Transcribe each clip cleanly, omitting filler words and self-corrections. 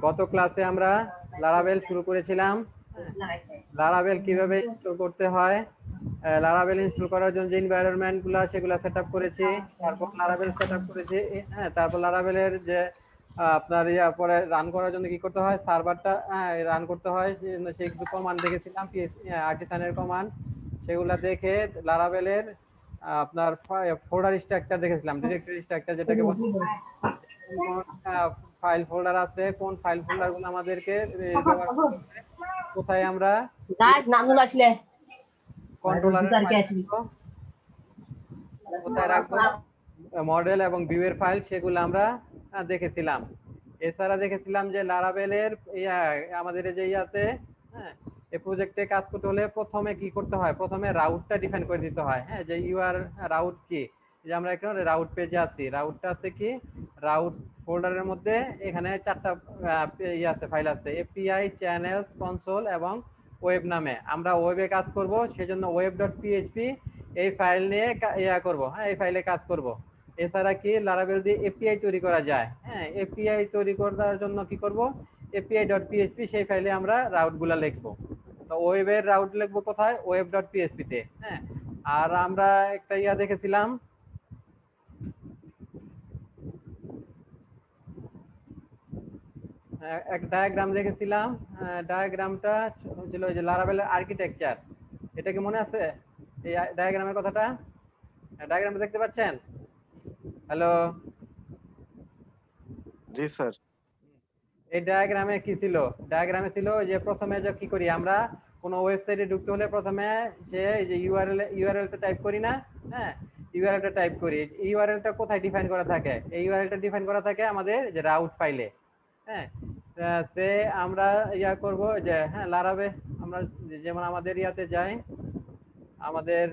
গত ক্লাসে আমরা লারাভেল শুরু করেছিলাম। লারাভেল কিভাবে ইনস্টল করতে হয়, লারাভেল ইনস্টল করার জন্য যে এনভায়রনমেন্ট গুলা সেগুলো সেটআপ করেছি, তারপর লারাভেল সেটআপ করেছি। হ্যাঁ, তারপর লারাভেলের যে আপনার পরে রান করার জন্য কি করতে হয়, সার্ভারটা রান করতে হয়, সেই কিছু কমান্ড দেখেছিলাম, আর্টিসানের কমান্ড, সেগুলা দেখে লারাভেলের আপনার ফোল্ডার স্ট্রাকচার দেখেছিলাম, ডিরেক্টরি স্ট্রাকচার যেটাকে বলে, ফাইল ফোল্ডার আছে, কোন ফাইল ফোল্ডার গুলো আমাদেরকে ব্যবহার করতে হবে, কোথায় আমরা কন্ট্রোলারের কোথায় রাখবো, মডেল এবং ভিউ এর ফাইল, সেগুলো আমরা দেখেছিলাম। এছাড়া দেখেছিলাম যে লারাভেলের আমাদের যে আছে, হ্যাঁ, এই প্রজেক্টে কাজ করতে হলে প্রথমে কি করতে হয়, প্রথমে রাউটটা ডিফাইন করে দিতে হয়। হ্যাঁ, যে ইউআর রাউট কি, যে আমরা এখানে রাউট পেজে আছি, রাউটটা আছে কি, রাউট ফোল্ডারের মধ্যে এখানে 4টা আছে, ফাইল আছে, এপিআই, চ্যানেলস, কনসোল এবং ওয়েব নামে। আমরা ওয়েবে কাজ করব, সেজন্য web.php এই ফাইল নিয়ে করব। হ্যাঁ, এই ফাইলে কাজ করব। এছাড়া কি লারাভেল দিয়ে এপিআই তৈরি করা যায়। হ্যাঁ, এপিআই তৈরি করার জন্য কি করব, api.php সেই ফাইলে আমরা রাউটগুলা লিখবো। তো ওয়েবের রাউট লিখবো কোথায়, web.php তে। হ্যাঁ, আর আমরা একটা দেখেছিলাম, এক ডায়াগ্রাম দেখেছিলাম। ডায়াগ্রামটা ছিল যে লারাভেলের আর্কিটেকচার। এটা কি মনে আছে এই ডায়াগ্রামের কথাটা? ডায়াগ্রামটা দেখতে পাচ্ছেন? হ্যালো, জি স্যার। এই ডায়াগ্রামে কি ছিল, ডায়াগ্রামে ছিল যে প্রথমে যে কি করি আমরা, কোনো ওয়েবসাইটে ঢুকতে হলে প্রথমে সে যে ইউআরএলটা টাইপ করি না। হ্যাঁ, ইউআরএলটা টাইপ করি। ইউআরএলটা কোথায় ডিফাইন করা থাকে, এই ইউআরএলটা ডিফাইন করা থাকে আমাদের যে রাউট ফাইলে। হ্যাঁ, সে আমরা করব যে, হ্যাঁ, লারাভেল আমরা যেমন আমাদের যাই, আমাদের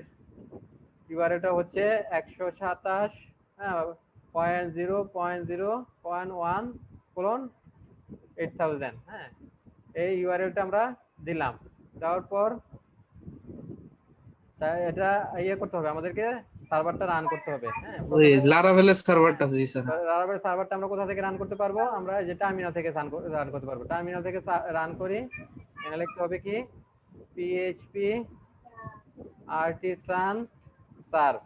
ইউআরএলটা হচ্ছে 127 .0.0.1:8000। হ্যাঁ, এই ইউআরএলটা আমরা দিলাম। দেওয়ার পর এটা করতে হবে, আমাদেরকে সার্ভারটা রান করতে হবে। হ্যাঁ, ওই লারাভেলের সার্ভারটা, জি স্যার। লারাভেল সার্ভারটা আমরা কোথা থেকে রান করতে পারবো, আমরা যে টার্মিনাল থেকে রান করতে পারবো। টার্মিনাল থেকে রান করি, এখানে লিখতে হবে কি, PHP artisan serve,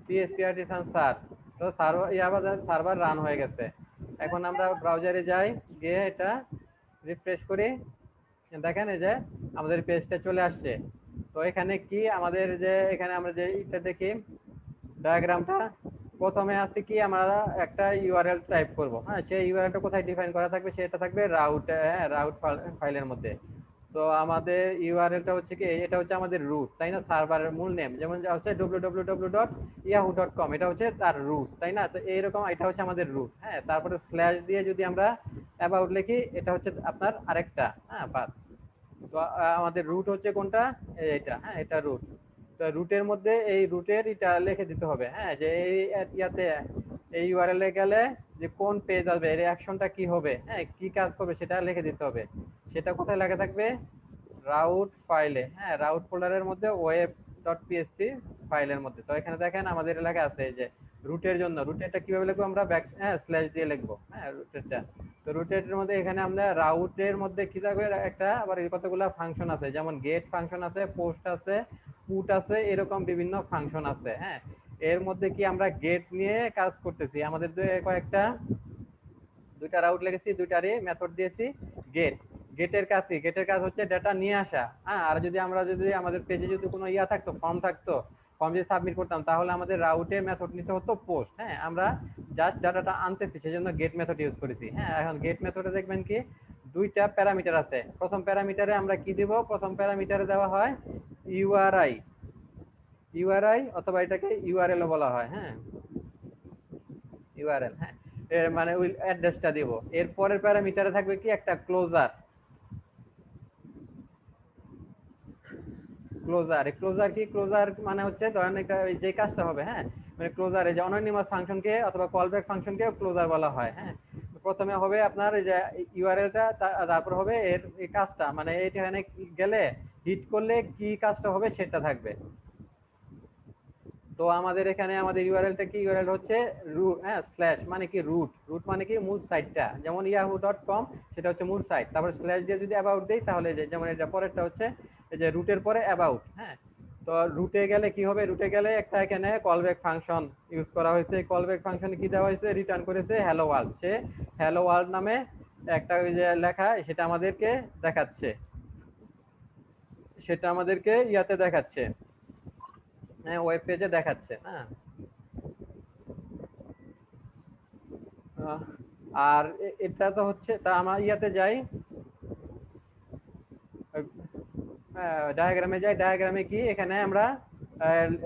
PHP artisan serve. তো সার্ভার রান হয়ে গেছে। এখন আমরা ব্রাউজারে যাই, গিয়ে এটা রিফ্রেশ করি, দেখেন এই যে আমাদের পেজটা চলে আসছে। তো এখানে কি আমাদের যে এখানে আমরা যে এটা দেখি ডায়াগ্রামটা, প্রথমে আছে কি, আমরা একটা ইউআরএল টাইপ করব। হ্যাঁ, সেই ইউআরএলটা কোথায় ডিফাইন করা থাকবে, সেটা থাকবে রাউট, রাউট ফাইলের মধ্যে। তো আমাদের ইউআরএলটা হচ্ছে কি, এটা হচ্ছে আমাদের রুট, তাই না, সার্ভারের মূল নেম, যেমন হচ্ছে www.yahoo.com, এটা হচ্ছে তার রুট, তাই না। তো এইরকম এটা হচ্ছে আমাদের রুট। হ্যাঁ, তারপরে স্ল্যাশ দিয়ে যদি আমরা অ্যাবাউট লিখি, এটা হচ্ছে আপনার আরেকটা, হ্যাঁ, পাথ। তো আমাদের রুট হচ্ছে কোনটা, এইটা। হ্যাঁ, এটা রুট। তো রুটের মধ্যে এই রুটের এটা লিখে দিতে হবে। হ্যাঁ, যে এই এই ইউআরএল এ গেলে যে কোন পেজ আসবে, এর অ্যাকশনটা কি হবে, হ্যাঁ, কি কাজ করবে, সেটা লিখে দিতে হবে। সেটা কোথায় লেখা থাকবে, রাউট ফাইলে। হ্যাঁ, রাউট ফোল্ডারের মধ্যে web.php ফাইলের মধ্যে। তো এখানে দেখেন আমাদের লেখা আছে যে রুটের জন্য, রুটেরটা কিভাবে লিখবো আমরা, স্ল্যাশ দিয়ে লিখবো। হ্যাঁ, রুটেরটা। তো রুটের মধ্যে এখানে আমরা রাউটের মধ্যে কি থাকবে, একটা আবার কতগুলো ফাংশন আছে, যেমন গেট ফাংশন আছে, পোস্ট আছে, পুট আছে, এরকম বিভিন্ন ফাংশন আছে। হ্যাঁ, এর মধ্যে কি আমরা গেট নিয়ে কাজ করতেছি, আমাদের কয়েকটা দুইটা রাউট লিখেছি, দুইটারই মেথড দিয়েছি গেট। গেটের কাজ কি, গেটের কাজ হচ্ছে ডেটা নিয়ে আসা। হ্যাঁ, আর যদি আমরা আমাদের পেজে যদি কোনো থাকতো, ফর্ম থাকতো, ফর্ম যদি সাবমিট করতাম, তাহলে আমাদের রাউটের মেথড নিতে হতো পোস্ট। হ্যাঁ, আমরা জাস্ট ডাটাটা আনতেছি, সেজন্য গেট মেথড ইউজ করেছি। হ্যাঁ, এখন গেট মেথডে দেখবেন কি দুইটা প্যারামিটার আছে। প্রথম প্যারামিটারে আমরা কি দিব, প্রথম প্যারামিটারে দেওয়া হয় ইউআরআই, অথবা এটাকে ইউআরএল বলা হয়। হ্যাঁ, ইউআরএল। হ্যাঁ, এর মানে ওই অ্যাড্রেসটা দিব। এর পরের প্যারামিটারে থাকবে কি একটা ক্লোজার। ক্লোজার কি, ক্লোজার মানে হচ্ছে ধরেন একটা যে কাজটা হবে। হ্যাঁ, মানে ক্লোজার, এই যে অ্যানোনিমাস ফাংশনকে অথবা কলব্যাক ফাংশনকে ক্লোজার বলা হয়। হ্যাঁ, প্রথমে হবে আপনার এই যে ইউআরএলটা, তারপর হবে এর এই কাজটা, মানে এইখানে গেলে হিট করলে কি কাজটা হবে সেটা থাকবে। তো আমাদের এখানে আমাদের ইউআরএলটা কি, ইউআরএল হচ্ছে রুট, হ্যাঁ, স্ল্যাশ মানে কি রুট, রুট মানে কি মূল সাইটটা, যেমন yahoo.com সেটা হচ্ছে মূল সাইট, তারপর স্ল্যাশ দিয়ে যদি অ্যাবাউট দেই তাহলে যেমন এটা পরেরটা হচ্ছে এই যে রুটের পরে অ্যাবাউট, হ্যাঁ। তো রুটে গেলে কি হবে, রুটে গেলে একটা এখানে কলব্যাক ফাংশন ইউজ করা হয়েছে, কলব্যাক ফাংশনে কি দেওয়া হয়েছে, রিটার্ন করেছে হ্যালো ওয়ার্ল্ড, সে হ্যালো ওয়ার্ল্ড নামে একটা ওই যে লেখা সেটা আমাদেরকে দেখাচ্ছে, সেটা আমাদেরকে ইয়াতে দেখাচ্ছে, হ্যাঁ, ওয়েব পেজে দেখাচ্ছে, হ্যাঁ। আর এটা তো হচ্ছে, তা আমরা ইয়াতে যাই, ডায়াগ্রামে যাই, ডায়াগ্রামে কি এখানে আমরা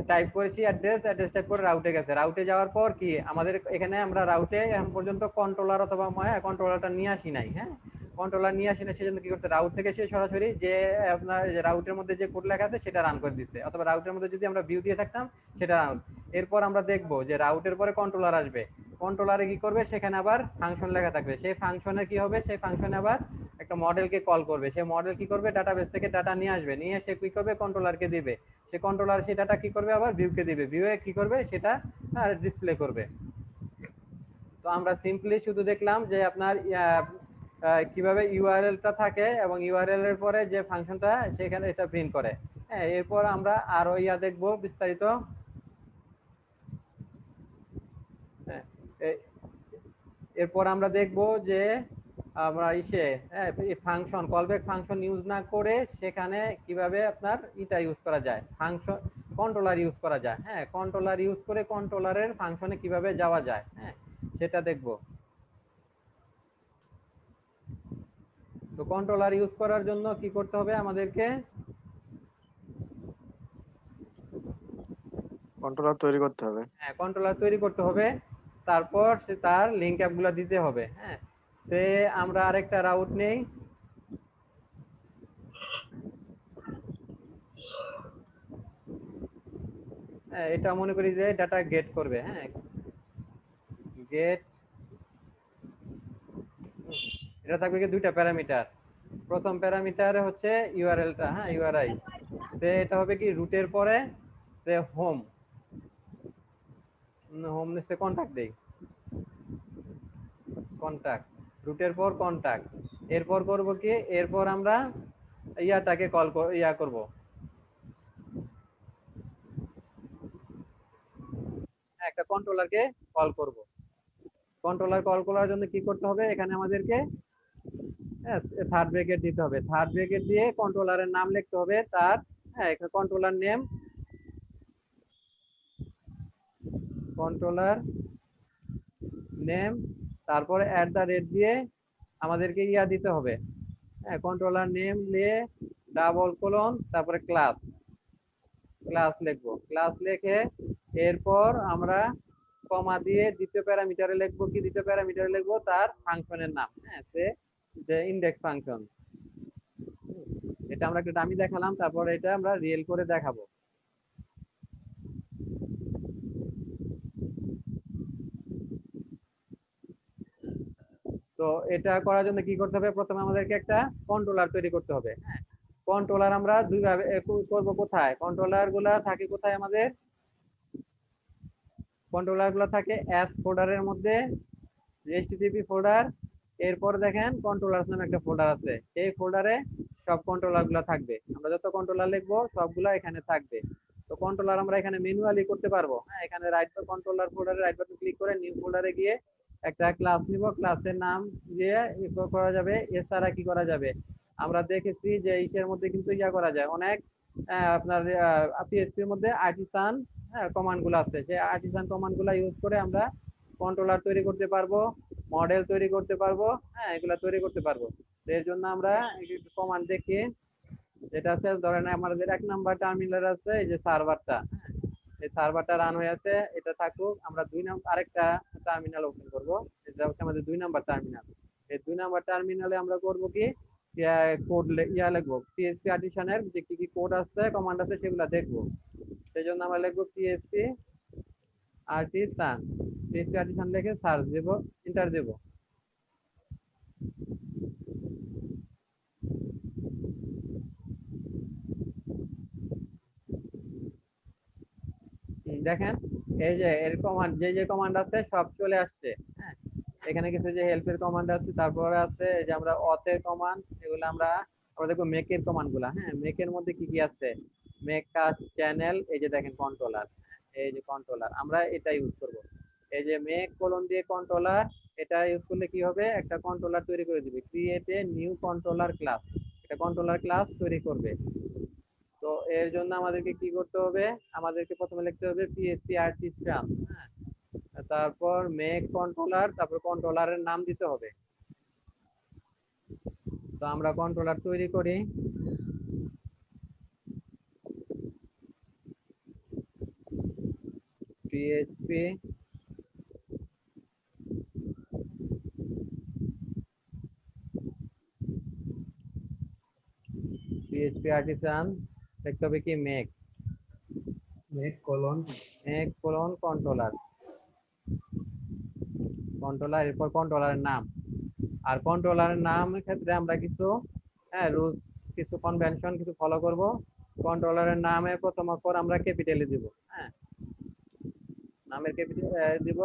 টাইপ করেছি অ্যাড্রেস, অ্যাড্রেস টাইপ করে রাউটে গেছে, রাউটে যাওয়ার পর কি আমাদের এখানে আমরা রাউটে এখন পর্যন্ত কন্ট্রোলার অথবা কন্ট্রোলারটা নিয়ে আসি নাই, হ্যাঁ, কন্ট্রোলার নিয়ে আসি না, সেজন্য কি করছে, রাউট থেকে সে সরাসরি যে আপনার রাউটের মধ্যে যে কোড লেখা আছে সেটা রান করে দিচ্ছে, অথবা রাউটের মধ্যে যদি আমরা ভিউ দিয়ে থাকতাম সেটা রান। এরপর আমরা দেখব যে রাউটের পরে কন্ট্রোলার আসবে, কন্ট্রোলারে কি করবে, সেখানে আবার ফাংশন লেখা থাকবে, সেই ফাংশনে কি হবে, সেই ফাংশনে আবার একটা মডেলকে কল করবে, সেই মডেল কি করবে, ডাটাবেস থেকে ডাটা নিয়ে আসবে, নিয়ে সে কি করবে, কন্ট্রোলারকে দিবে, সে কন্ট্রোলার সেই ডাটা কি করবে, আবার ভিউকে দিবে, ভিউয়ে কি করবে সেটা ডিসপ্লে করবে। তো আমরা সিম্পলি শুধু দেখলাম যে আপনার কিভাবে ইউআরএলটা থাকে এবং ইউআরএল এর পরে যে ফাংশনটা সেখানে এটা প্রিন্ট করে, হ্যাঁ। এরপর আমরা আরো দেখবো বিস্তারিত, হ্যাঁ। এরপর আমরা দেখব যে আমরা ফাংশন, কলব্যাক ফাংশন ইউজ না করে সেখানে কিভাবে আপনার এটা ইউজ করা যায়, ফাংশন কন্ট্রোলার ইউজ করা যায়, হ্যাঁ, কন্ট্রোলার ইউজ করে কন্ট্রোলারের ফাংশনে কিভাবে যাওয়া যায়, হ্যাঁ, সেটা দেখব। তো কন্ট্রোলার ইউজ করার জন্য কি করতে হবে আমাদেরকে, কন্ট্রোলার তৈরি করতে হবে। হ্যাঁ, কন্ট্রোলার তৈরি করতে হবে, তারপর সে তার লিংক অ্যাপগুলো দিতে হবে, হ্যাঁ। সে আমরা আরেকটা রাউট নেই, হ্যাঁ, এটা মনে করি যে ডাটা গেট করবে, হ্যাঁ, গেট, এটা থাকবে কি দুইটা প্যারামিটার, প্রথম প্যারামিটার হচ্ছে ইউআরএলটা, হ্যাঁ, ইউআরআই, সে এটা হবে কি রুটের পরে সে হোম, হোম সে কন্টাক্ট দেই, কন্টাক্ট, রুটের পর কন্টাক্ট, এরপর করব কি, এরপর আমরা ইয়াটাকে কল করব, একটা কন্ট্রোলারকে কল করব, কন্ট্রোলার কল করার জন্য কি করতে হবে, এখানে আমাদেরকে থার্ড ব্র্যাকেট দিতে হবে, থার্ড ব্র্যাকেট দিয়ে কন্ট্রোলারের নাম লিখতে হবে তার, হ্যাঁ, এখানে কন্ট্রোলার নেম, কন্ট্রোলার নেম, তারপরে @ দিয়ে আমাদেরকে দিতে হবে, হ্যাঁ, কন্ট্রোলার নেম দিয়ে ডাবল কোলন, তারপরে ক্লাস, ক্লাস লিখবো, ক্লাস লিখে এরপর আমরা কমা দিয়ে দ্বিতীয় প্যারামিটারে লিখবো কি, দ্বিতীয় প্যারামিটারে লিখবো তার ফাংশনের নাম, হ্যাঁ, সে যে ইন্ডেক্স ফাংশন, এটা আমরা একটা ডামি দেখালাম, তারপর এটা আমরা রিয়েল করে দেখাবো। তো এটা করার জন্য কি করতে হবে, প্রথমে আমাদেরকে একটা কন্ট্রোলার তৈরি করতে হবে, হ্যাঁ। কন্ট্রোলার আমরা দুই ভাবে করব, কোথায় কন্ট্রোলার গুলা থাকে, কোথায় আমাদের কন্ট্রোলার গুলা থাকে অ্যাপস ফোল্ডারের মধ্যে, এইচটিটিপি ফোল্ডার, এরপর দেখেন কন্ট্রোলার নামে একটা ফোল্ডার আছে, এই ফোল্ডারে সব কন্ট্রোলার গুলা থাকবে, আমরা যত কন্ট্রোলার লিখবো সবগুলা এখানে থাকবে। তো কন্ট্রোলার আমরা এখানে ম্যানুয়ালি করতে পারবো, হ্যাঁ, এখানে রাইট কন্ট্রোলার ফোল্ডারে রাইট বাটন ক্লিক করে নিউ ফোল্ডারে গিয়ে একটা ক্লাস নিব, ক্লাসের নাম দিয়ে করা যাবে, এছাড়া কি করা যাবে, আমরা দেখেছি যে ইসের মধ্যে কিন্তু করা যায় অনেক, আপনার পিএসপির মধ্যে আর্টিসান, হ্যাঁ, কমান্ড গুলো আছে, সেই আর্টিসান কমান্ড গুলা ইউজ করে আমরা কন্ট্রোলার তৈরি করতে পারবো, মডেল তৈরি করতে পারবো, হ্যাঁ, এগুলা তৈরি করতে পারবো। এর জন্য আমরা কমান্ড দেখি, যেটা আছে ধরেন আমাদের 1 নাম্বার টার্মিনাল আছে এই যে সার্ভারটা, হ্যাঁ, এই সার্ভারটা রান হয়ে আছে, এটা থাকুক, আমরা 2 নাম্বার আরেকটা টার্মিনাল ওপেন করব, এটা হচ্ছে আমাদের 2 নাম্বার টার্মিনাল, এই 2 নাম্বার টার্মিনালে আমরা করব কি, কোড লিখবো, পিএসপি আর্টিসানের যে কি কি কোড আছে, কমান্ড আছে, সেগুলা দেখবো, সেই জন্য আমরা লিখবো পিএসপি আর্টিসান, পিএসপি আর্টিসান লিখে সার্চ দেবো, এন্টার দেবো। দেখেন এই যে এর কমান্ড, যে কমান্ড আছে সব চলে আসছে। হ্যাঁ, এখানে কিছু যে হেল্পের কমান্ড আছে, তারপরে আছে এই যে আমরা অথের কমান্ড, এগুলো আমরা আমরা দেখবো মেকের কমান্ড গুলা। হ্যাঁ, মেকের মধ্যে কি কি আছে, মেক কাস্ট চ্যানেল, এই যে দেখেন কন্ট্রোলার, এই যে কন্ট্রোলার আমরা এটা ইউজ করব। এই যে মেক কোলন দিয়ে কন্ট্রোলার, এটা ইউজ করলে কি হবে, একটা কন্ট্রোলার তৈরি করে দিবে, create a new controller class, এটা কন্ট্রোলার ক্লাস তৈরি করবে। তো এর জন্য আমাদেরকে কি করতে হবে, আমাদেরকে প্রথমে লিখতে হবে পিএসপি আর্টিস্টান, হ্যাঁ, তারপর মেক কন্ট্রোলার, তারপর কন্ট্রোলারের নাম দিতে হবে। তো আমরা কন্ট্রোলার তৈরি করি। পিএইচপি পিএইচপি আর্টিসান, লিখতে হবে কি make, make colon make colon controller, controller, এরপর কন্ট্রোলারের নাম। আর কন্ট্রোলারের নাম ক্ষেত্রে আমরা কিছু রুলস, কিছু কনভেনশন কিছু ফলো করব। কন্ট্রোলারের নামে প্রথম অক্ষর আমরা ক্যাপিটালে দিব। হ্যাঁ, নামের ক্যাপিটাল দিব।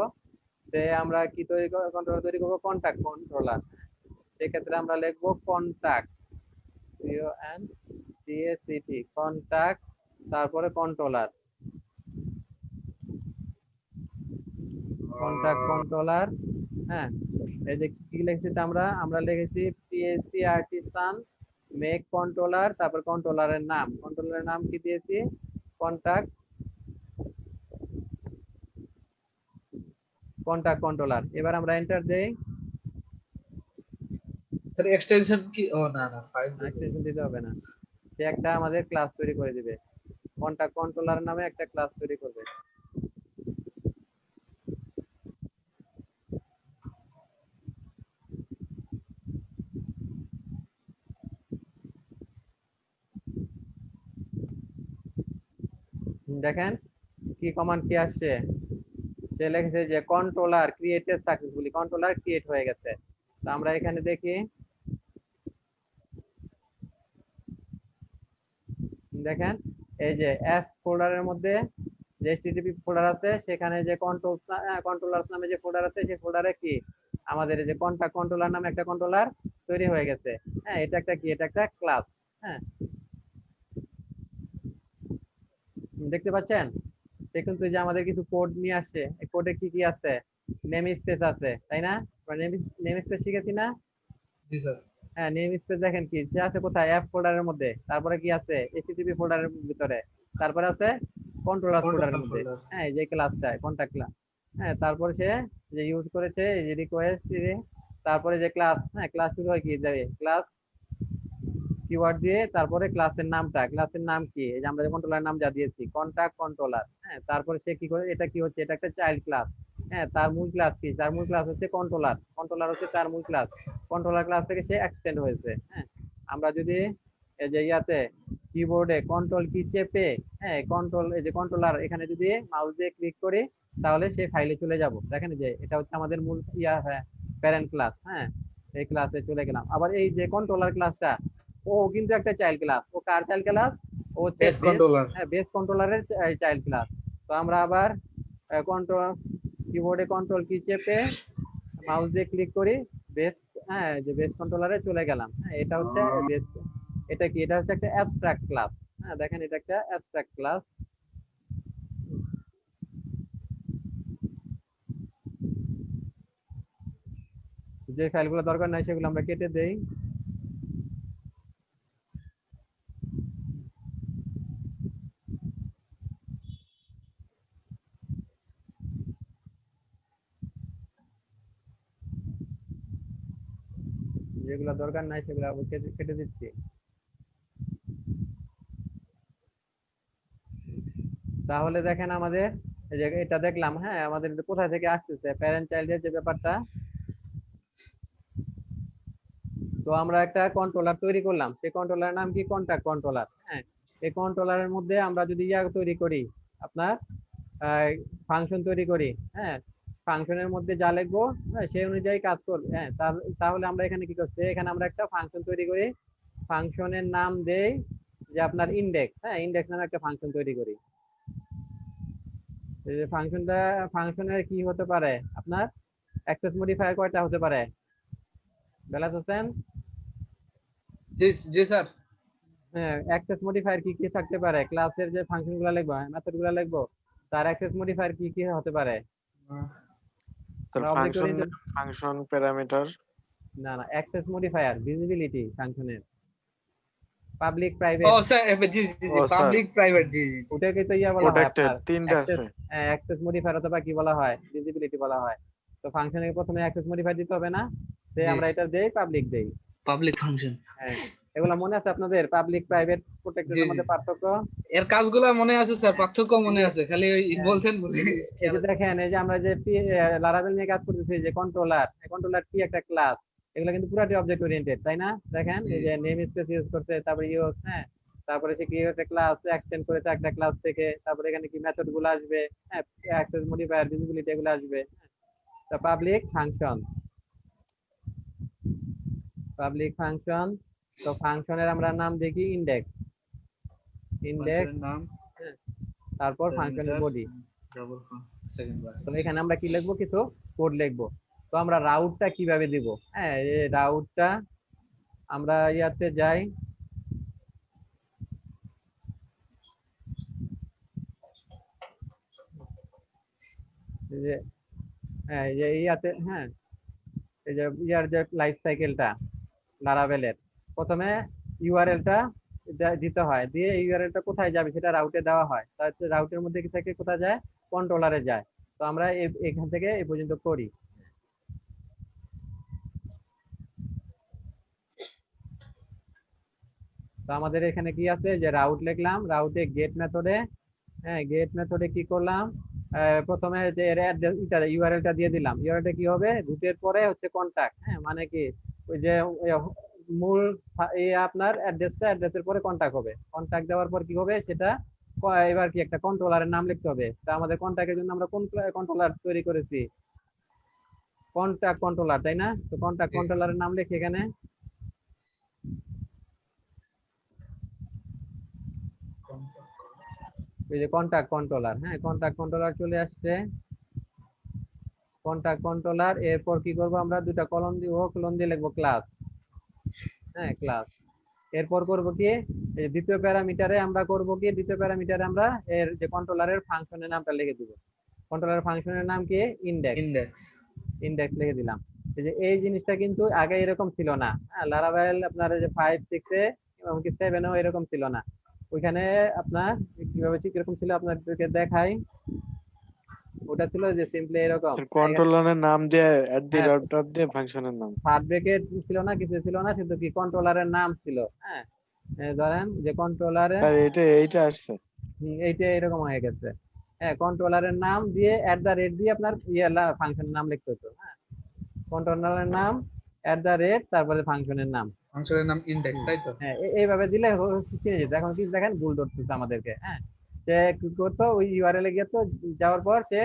যে আমরা কি তৈরি কন্ট্রোলার তৈরি করবো, কন্টাক্ট কন্ট্রোলার, সেক্ষেত্রে আমরা লিখবো কন্টাক্ট, CONTACT, কন্টাক্ট, তারপরে কন্ট্রোলার, কন্টাক্ট কন্ট্রোলার। হ্যাঁ, এই যে কি লিখেছি আমরা আমরা লিখেছি পিএসসি আর্টিসান মেক কন্ট্রোলার, তারপর কন্ট্রোলারের নাম, কন্ট্রোলারের নাম কি দিয়েছি, কন্টাক্ট কন্টাক্ট কন্ট্রোলার। এবার আমরা এন্টার দেই। স্যার এক্সটেনশন কি, ও না না ফাইল দিতে এক্সটেনশন দিতে হবে না, সে একটা আমাদের ক্লাস তৈরি করে দিবে, কন্টাক্ট কন্ট্রোলার নামে একটা ক্লাস তৈরি করবে। দেখেন কি কমান্ড কি আসছে, সে লিখেছে যে controller created successfully, controller create হয়ে গেছে। তো আমরা এখানে দেখি, দেখেন এই যে এফ ফোল্ডারের মধ্যে যে এইচটিটিপি ফোল্ডার আছে, সেখানে যে কন্ট্রোলার নামে যে ফোল্ডার আছে, সেই ফোল্ডারে কি আমাদের এই যে কন্টাক্ট কন্ট্রোলার নামে একটা কন্ট্রোলার তৈরি হয়ে গেছে। হ্যাঁ, এটা একটা কি, এটা একটা ক্লাস। হ্যাঁ, দেখতে পাচ্ছেন, সে কিন্তু যে আমাদের কিছু কোড নিয়ে আসছে, এই কোডে কি কি আছে, নেম স্পেস আছে, তাই না, নেম স্পেস শিখেছি না। জি স্যার। হ্যাঁ, নেম স্পেস দেখেন কি যে আছে কোথায়, অ্যাপ ফোল্ডারের মধ্যে, তারপরে কি আছে এইচটিটিপি ফোল্ডারের ভিতরে, তারপরে আছে কন্ট্রোলার ফোল্ডারের কন্ট্রোল মধ্যে। ফোল্ডার। হ্যাঁ, এই যে ক্লাসটা কন্টাক্ট ক্লাস। হ্যাঁ, তারপরে সে যে ইউজ করেছে এই যে রিকোয়েস্ট, তারপরে যে ক্লাস, হ্যাঁ ক্লাস শুরু হয় কি যাবে ক্লাস কিওয়ার্ড দিয়ে, তারপরে ক্লাসের নামটা, ক্লাসের নাম কি, এই যে আমরা যে কন্ট্রোলার নাম যা দিয়েছি কন্টাক্ট কন্ট্রোলার। হ্যাঁ, তারপরে সে কি করে, এটা কি হচ্ছে, এটা একটা চাইল্ড ক্লাস। হ্যাঁ, তার মূল ক্লাস কি, তার মূল ক্লাস হচ্ছে কন্ট্রোলার, কন্ট্রোলার হচ্ছে তার মূল ক্লাস, কন্ট্রোলার ক্লাস থেকে সে এক্সটেন্ড হয়েছে। হ্যাঁ, আমরা যদি এই যে ইয়াতে কিবোর্ডে কন্ট্রোল কি চেপে, হ্যাঁ কন্ট্রোল, এই যে কন্ট্রোলার এখানে যদি মাউস দিয়ে ক্লিক করি, তাহলে সেই ফাইলে চলে যাব। দেখেন যে এটা হচ্ছে আমাদের মূল ইয়া, হ্যাঁ প্যারেন্ট ক্লাস। হ্যাঁ, এই ক্লাসে চলে গেলাম। আবার এই যে কন্ট্রোলার ক্লাসটা, ও কিন্তু একটা চাইল্ড ক্লাস, ও কার চাইল্ড ক্লাস, ও হচ্ছে বেস বেস, কন্ট্রোলার। হ্যাঁ বেস কন্ট্রোলারের চাইল্ড ক্লাস। তো আমরা আবার কন্ট্রোল কিবোর্ডে কন্ট্রোল কি চেপে মাউস দিয়ে ক্লিক করি, বেস, হ্যাঁ যে বেস কন্ট্রোলারে চলে গেলাম। হ্যাঁ, এটা হচ্ছে বেস, এটা কি, এটা হচ্ছে একটা অ্যাবস্ট্রাক্ট ক্লাস। হ্যাঁ, দেখেন এটা একটা অ্যাবস্ট্রাক্ট ক্লাস। যে ফাইলগুলো দরকার নাই সেগুলো আমরা কেটে দেই। যেগুলো দরকার নাই সেগুলো আবার কেটে কেটে দিচ্ছি। তাহলে দেখেন আমাদের এই যে এটা দেখলাম, হ্যাঁ আমাদের এটা কোথায় থেকে আসতেছে, প্যারেন্ট চাইল্ডের যে ব্যাপারটা। তো আমরা একটা কন্ট্রোলার তৈরি করলাম, সেই কন্ট্রোলার নাম কি, কন্টাক্ট কন্ট্রোলার। হ্যাঁ, এই কন্ট্রোলারের মধ্যে আমরা যদি ইয়া তৈরি করি, আপনার ফাংশন তৈরি করি, হ্যাঁ ফাংশনের মধ্যে যা লিখবো, হ্যাঁ সেই অনুযায়ী কাজ করবে। হ্যাঁ, তাহলে আমরা এখানে কি করছি, এখানে আমরা একটা ফাংশন তৈরি করি, ফাংশনের নাম দেই যে আপনার ইন্ডেক্স। হ্যাঁ, ইন্ডেক্স নামে একটা ফাংশন তৈরি করি। এই যে ফাংশনের কি হতে পারে আপনার অ্যাক্সেস মডিফায়ার কয়টা হতে পারে বেলাত হোসেন? জি জি স্যার। হ্যাঁ, অ্যাক্সেস মডিফায়ার কি কি থাকতে পারে? ক্লাসের যে ফাংশন গুলো লিখবো, মেথড গুলো লিখবো, তার অ্যাক্সেস মডিফায়ার কি কি হতে পারে? স্যার আমরা object function oriented function parameter. না না, অ্যাক্সেস মডিফায়ার ভিজিবিলিটি ফাংশনের পাবলিক ও প্রাইভেট স্যার, জি জি ও জি, স্যার, পাবলিক প্রাইভেট, জি জি জি। ওটাকে তো ইয়া বলা হয় প্রোটেক্টেড আপনার তিনটা অ্যাক্সেস আছে। অ্যাক্সেস মডিফায়ার অথবা কি বলা হয় ভিজিবিলিটি বলা হয়। তো ফাংশনে প্রথমে অ্যাক্সেস মডিফায়ার দিতে হবে না, যে জি আমরা এটা দেই পাবলিক দেই। Public function. হ্যাঁ, এগুলা মনে আছে আপনাদের পাবলিক প্রাইভেট জি প্রোটেক্টেডের জি, মধ্যে পার্থক্য? এর কাজগুলো মনে আছে স্যার, পার্থক্য এই মনে যে আছে, খালি ওই হ্যাঁ, বলছেন বলে এই খেয়াল যে আছে। দেখেন এই যে আমরা যে লারাভেল নিয়ে কাজ করতেছি, যে কন্ট্রোলার কি একটা ক্লাস, এগুলো কিন্তু পুরাটি অবজেক্ট ওরিয়েন্টেড, তাই না? দেখেন জি এই যে নেম স্পেস ইউজ করছে, তারপরে ইউজ, হ্যাঁ, তারপরে সে কি হচ্ছে ক্লাস এক্সটেন্ড করেছে একটা ক্লাস থেকে, তারপরে এখানে কি মেথড গুলো আসবে, হ্যাঁ, অ্যাক্সেস মডিফায়ার ভিজিবিলিটি এগুলো আসবে। তো পাবলিক ফাংশন, তো ফাংশনের আমরা নাম দেখি ইন্ডেক্স, ফাংশনের নাম তারপর ফাংশনের প্যারামিটার বডি। ডাবল সেকেন্ড বার। তো এখানে আমরা কি লিখবো, কিছু কোড লিখবো। তো আমরা রাউটটা কিভাবে দিব? হ্যাঁ, এই রাউটটা আমরা ইয়াতে যাই, এই যে হ্যাঁ এই যে ইয়াতে, হ্যাঁ, এই যে ইয়ার যে লাইফ সাইকেলটা লারাভেলের, প্রথমে ইউআরএলটা দিতে হয়, দিয়ে ইউআরএলটা কোথায় যাবে সেটা রাউটে দেওয়া হয়, তারপরে রাউটের মধ্যে কি থেকে কোথায় যায়, কন্ট্রোলারে যায়। তো আমরা এখান থেকে এই পর্যন্ত করি। তো আমাদের এখানে কি আছে, যে রাউট লিখলাম, রাউটে গেট মেথডে, হ্যাঁ, গেট মেথডে কি করলাম, প্রথমে যে ইউআরএলটা দিয়ে দিলাম। ইউআরএলটা কি হবে, রুটের পরে হচ্ছে কন্টাক্ট, হ্যাঁ, মানে কি ওই যে মূল আপনার অ্যাড্রেসের পরে কন্টাক্ট হবে। কন্টাক্ট দেওয়ার পর কি হবে সেটা, এবার কি একটা কন্ট্রোলারের নাম লিখতে হবে। তা আমাদের কন্টাক্টের জন্য আমরা কোন কন্ট্রোলার তৈরি করেছি, কন্টাক্ট কন্ট্রোলার, তাই না? তো কন্টাক্ট কন্ট্রোলারের নাম লিখে এখানে এই যে কন্টাক্ট কন্ট্রোলার, হ্যাঁ, কন্টাক্ট কন্ট্রোলার চলে আসছে। কন্টাক্ট কন্ট্রোলার, এরপর কি করব, আমরা দুটা কলম দিব, কলম দিয়ে লিখবো ক্লাস, হ্যাঁ, ক্লাস। এরপর করব কি, এই দ্বিতীয় প্যারামিটারে আমরা করব কি, দ্বিতীয় প্যারামিটারে আমরা এর যে কন্ট্রোলারের ফাংশনের নামটা লিখে দিব। কন্ট্রোলারের ফাংশনের নাম কি, ইন্ডেক্স, ইন্ডেক্স। ইন্ডেক্স লিখে দিলাম। এই যে এই জিনিসটা কিন্তু আগে এরকম ছিল না, হ্যাঁ, লারাভেল আপনার যে 5, 6 এ এমনকি 7 এও এরকম ছিল না। ওইখানে আপনার কিভাবে কিরকম ছিল আপনাদেরকে দেখাই। ওটা ছিল যে সিম্পলি এরকম, স্যার কন্ট্রোলারের নাম দিয়ে অ্যাট দি হ্যাঁ, রাউটার দিয়ে ফাংশনের নাম। থার্ড ব্রেকেট ছিল না, কিছু ছিল না, শুধু কি কন্ট্রোলারের নাম ছিল, হ্যাঁ। ধরেন যে কন্ট্রোলারে স্যার এইটা আসছে। এইটা এরকম হয়ে গেছে, হ্যাঁ, কন্ট্রোলারের নাম দিয়ে @ দিয়ে আপনার ফাংশনের নাম লিখতে হতো, হ্যাঁ, কন্ট্রোলারের নাম তারপরে ফাংশনের নাম, ফাংশনের নাম ইন্ডেক্স, তাই তো? হ্যাঁ, এইভাবে দিলে চিনে যেত। এখন কি দেখেন ভুল ধরতেছে আমাদেরকে, হ্যাঁ, সে কি করতো, ওই ইউআরএল এ গেতো, যাওয়ার পর সে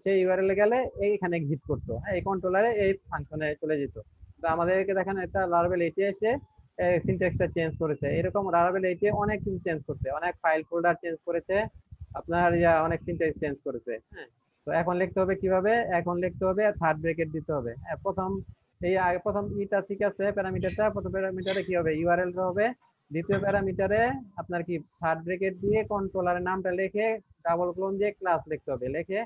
সেই ইউআরএল এ গেলে এইখানে এক্সিট করতো, হ্যাঁ, এই কন্ট্রোলারে এই ফাংশনে চলে যেত। তো আমাদেরকে দেখেন এটা লারাভেল 8 এসে সিনট্যাক্সটা চেঞ্জ করেছে। এরকম লারাভেল 8 অনেক কিছু চেঞ্জ করছে, অনেক ফাইল ফোল্ডার চেঞ্জ করেছে, আপনার অনেক সিনট্যাক্স চেঞ্জ করেছে, হ্যাঁ। তো এখন লিখতে হবে কিভাবে, এখন লিখতে হবে থার্ড ব্রেকেট দিতে হবে, হ্যাঁ, প্রথম ইটা ঠিক আছে, প্যারামিটারটা প্রথম প্যারামিটারে কি হবে, ইউআরএল হবে। দ্বিতীয় প্যারামিটারে আপনার কি থার্ড ব্রেকেট দিয়ে কন্ট্রোলারের নামটা লিখে ডাবল ক্লোন দিয়ে ক্লাস লিখতে হবে, লিখে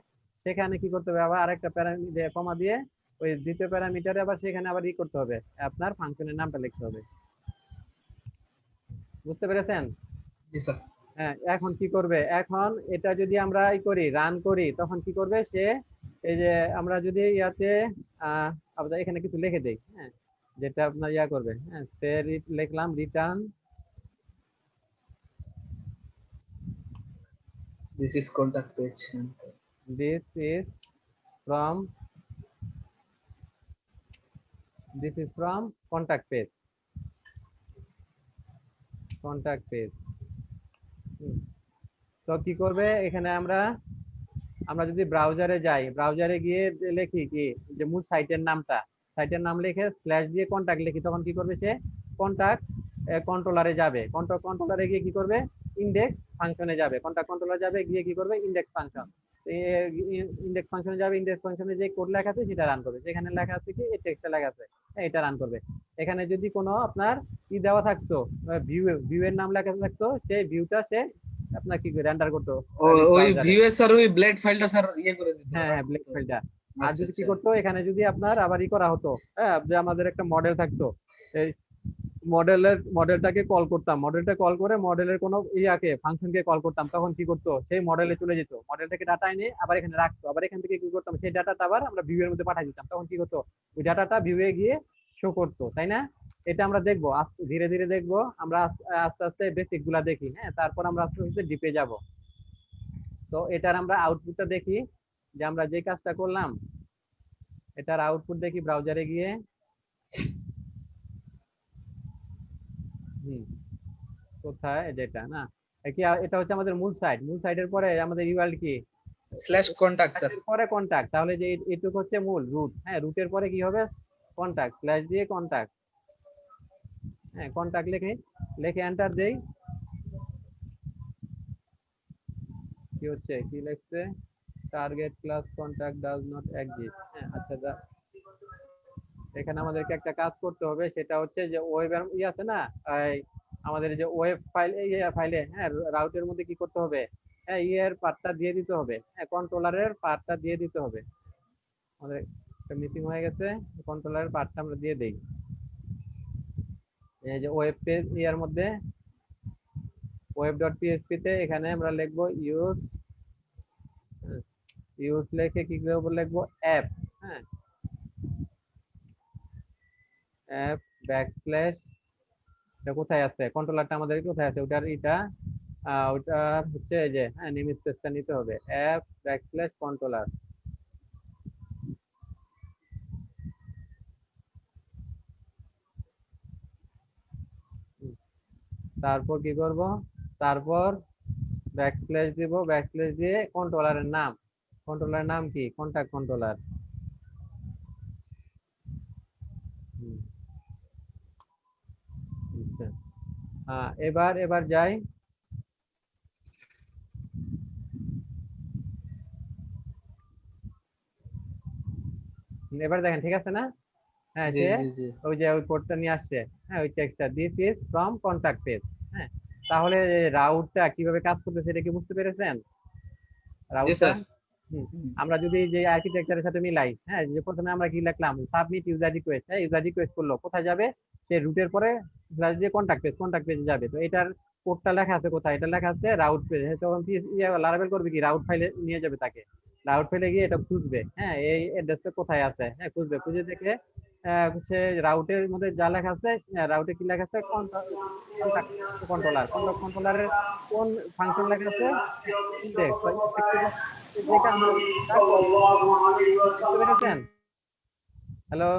সেখানে কি করতে হবে, আবার আরেকটা প্যারামিটার কমা দিয়ে ওই দ্বিতীয় প্যারামিটারে আবার সেখানে আবার ই করতে হবে, আপনার ফাংশনের নামটা লিখতে হবে। বুঝতে পেরেছেন? জি স্যার। হ্যাঁ, এখন কি করবে, এখন এটা যদি আমরা রান করি, তখন কি করবে সে, এই যে আমরা যদি ইয়াতে আমরা এখানে কিছু লিখে দেই, হ্যাঁ, যেটা আপনার করবে, হ্যাঁ, সে লিখলাম return this is contact page, this is from contact page, তো কি করবে এখানে, আমরা যদি ব্রাউজারে যাই, ব্রাউজারে গিয়ে লিখি কি, যে মূল সাইটের নাম লিখে স্ল্যাশ দিয়ে কন্টাক্ট লিখি, তখন কি করবে সে কন্টাক্ট কন্ট্রোলারে যাবে, কন্ট্রোলারে গিয়ে কি করবে, ইন্ডেক্স ফাংশনে যাবে, কন্টাক্ট কন্ট্রোলার যাবে, গিয়ে কি করবে ইন্ডেক্স ফাংশন, ইন্ডেক্স ফাংশনে যাবে, ইন্ডেক্স ফাংশনে যে কোড লেখা আছে সেটা রান করবে, যেখানে লেখা আছে কি এই টেক্সটটা লেখা আছে এটা রান করবে। এখানে যদি কোনো আপনার কি দেওয়া থাকতো, ভিউ এর নাম লেখা থাকতো, সেই ভিউটা সে আপনার কি রেন্ডার করতো ওই browser-এ। ভিউ এর স্যার ওই ব্লেড ফাইলটা স্যার ইয়ে করে দিতে হ্যাঁ হবে। হ্যাঁ, ব্ল্যাক ফাইলটা। আর আচ্ছা যদি কি আচ্ছা করতো, এখানে যদি আপনার আবার ই করা হতো, হ্যাঁ, যে আমাদের একটা মডেল থাকতো, এই মডেলটাকে কল করতাম, মডেলটা কল করে মডেলের কোনো ইয়াকে ফাংশনকে কল করতাম, তখন কি করতো সেই মডেলে চলে যেত, মডেল থেকে ডাটা এনে আবার এখানে রাখতো, আবার এখান থেকে কি করতাম সেই ডাটাটা আবার আমরা ভিউ এর মধ্যে পাঠিয়ে দিতাম, তখন কি করতো ওই ডাটাটা ভিউ এ গিয়ে শো করতো, তাই না? এটা আমরা দেখবো ধীরে ধীরে দেখবো আমরা, আস্তে আস্তে বেসিক গুলা দেখি, হ্যাঁ, তারপর আমরা আস্তে আস্তে ডিপে যাব। তো এটার আমরা আউটপুটটা দেখি, যে আমরা যে কাজটা করলাম এটার আউটপুট দেখি ব্রাউজারে গিয়ে। হুম, কোথায় যেটা না, এটা হচ্ছে আমাদের মূল সাইট, মূল সাইটের পরে আমাদের ইউআরএল কি, স্ল্যাশ কন্টাক্ট স্যার। এর পরে কন্টাক্ট, তাহলে যে এটুকু হচ্ছে মূল রুট, হ্যাঁ, রুটের পরে কি হবে কন্টাক্ট, স্ল্যাশ দিয়ে কন্টাক্ট, হ্যাঁ, কন্টাক্ট লিখে এন্টার দেই, কি হচ্ছে কি লিখছে, target class contact does not exist, হ্যাঁ, আচ্ছা, এখানে আমাদেরকে একটা কাজ করতে হবে, সেটা হচ্ছে যে ওয়েব আছে না, এই আমাদের যে ওয়েব ফাইলে, হ্যাঁ, রাউটের মধ্যে কি করতে হবে, হ্যাঁ, এর পার্টটা দিয়ে দিতে হবে, হ্যাঁ, কন্ট্রোলারের পার্টটা দিয়ে দিতে হবে, আমাদের একটা মিসিং হয়ে গেছে, কন্ট্রোলারের পার্টটা আমরা দিয়ে দেই। এই যে ওয়েব পেজ ইয়ার মধ্যে ওয়েব ডট পিএইচপি তে এখানে আমরা লিখবো ইউজ লিখে কি লিখবো অ্যাপ, হ্যাঁ, অ্যাপ ব্যাকস্ল্যাশ, এটা কোথায় আছে কন্ট্রোলারটা আমাদের কোথায় আছে, ওটার ওটা হচ্ছে এই যে, হ্যাঁ, নেম স্পেসটা নিতে হবে, অ্যাপ ব্যাকস্ল্যাশ কন্ট্রোলার। তারপর কি করব, তারপর ব্যাকস্ল্যাশ দিব, ব্যাকস্ল্যাশ দিয়ে কন্ট্রোলারের নাম কি কন্টাক্ট কন্ট্রোলার। আচ্ছা, এবার যাই, এবার দেখেন ঠিক আছে না, হ্যাঁ, জি সে জি জি ওই যে ওই কোডটা নিয়ে আসছে, হ্যাঁ, ওই টেক্সটটা this is from contact page, হ্যাঁ, তাহলে রাউটটা কিভাবে কাজ করতেছে এটা কি বুঝতে পেরেছেন, জি রাউটটা? স্যার। আমরা যদি যে আর্কিটেকচারের সাথে মিলাই, হ্যাঁ, যে প্রথমে আমরা কি লিখলাম সাবমিট ইউজার রিকোয়েস্ট, হ্যাঁ, ইউজার রিকোয়েস্ট করলো, কোথায় যাবে সে রুটের পরে স্ল্যাশ দিয়ে কন্টাক্ট পেজে যাবে, তো এটার কোডটা লেখা আছে কোথায়, এটা লেখা আছে রাউট পেজ, তখন কি লারাবেল করবে কি রাউট ফাইলে নিয়ে যাবে তাকে, রাউট ফাইলে গিয়ে এটা খুঁজবে, হ্যাঁ, এই অ্যাড্রেসটা কোথায় আছে, হ্যাঁ, খুঁজবে, খুঁজে দেখে সে রাউটের মধ্যে যা লেখা আছে, রাউটে কি লেখা আছে কন্টাক্ট কন্ট্রোলারের কোন ফাংশন লেখা আছে, ইন্ডেক্স বা ইন্ডেক্স, যেটা আমরা বুঝতে পেরেছেন? হ্যালো,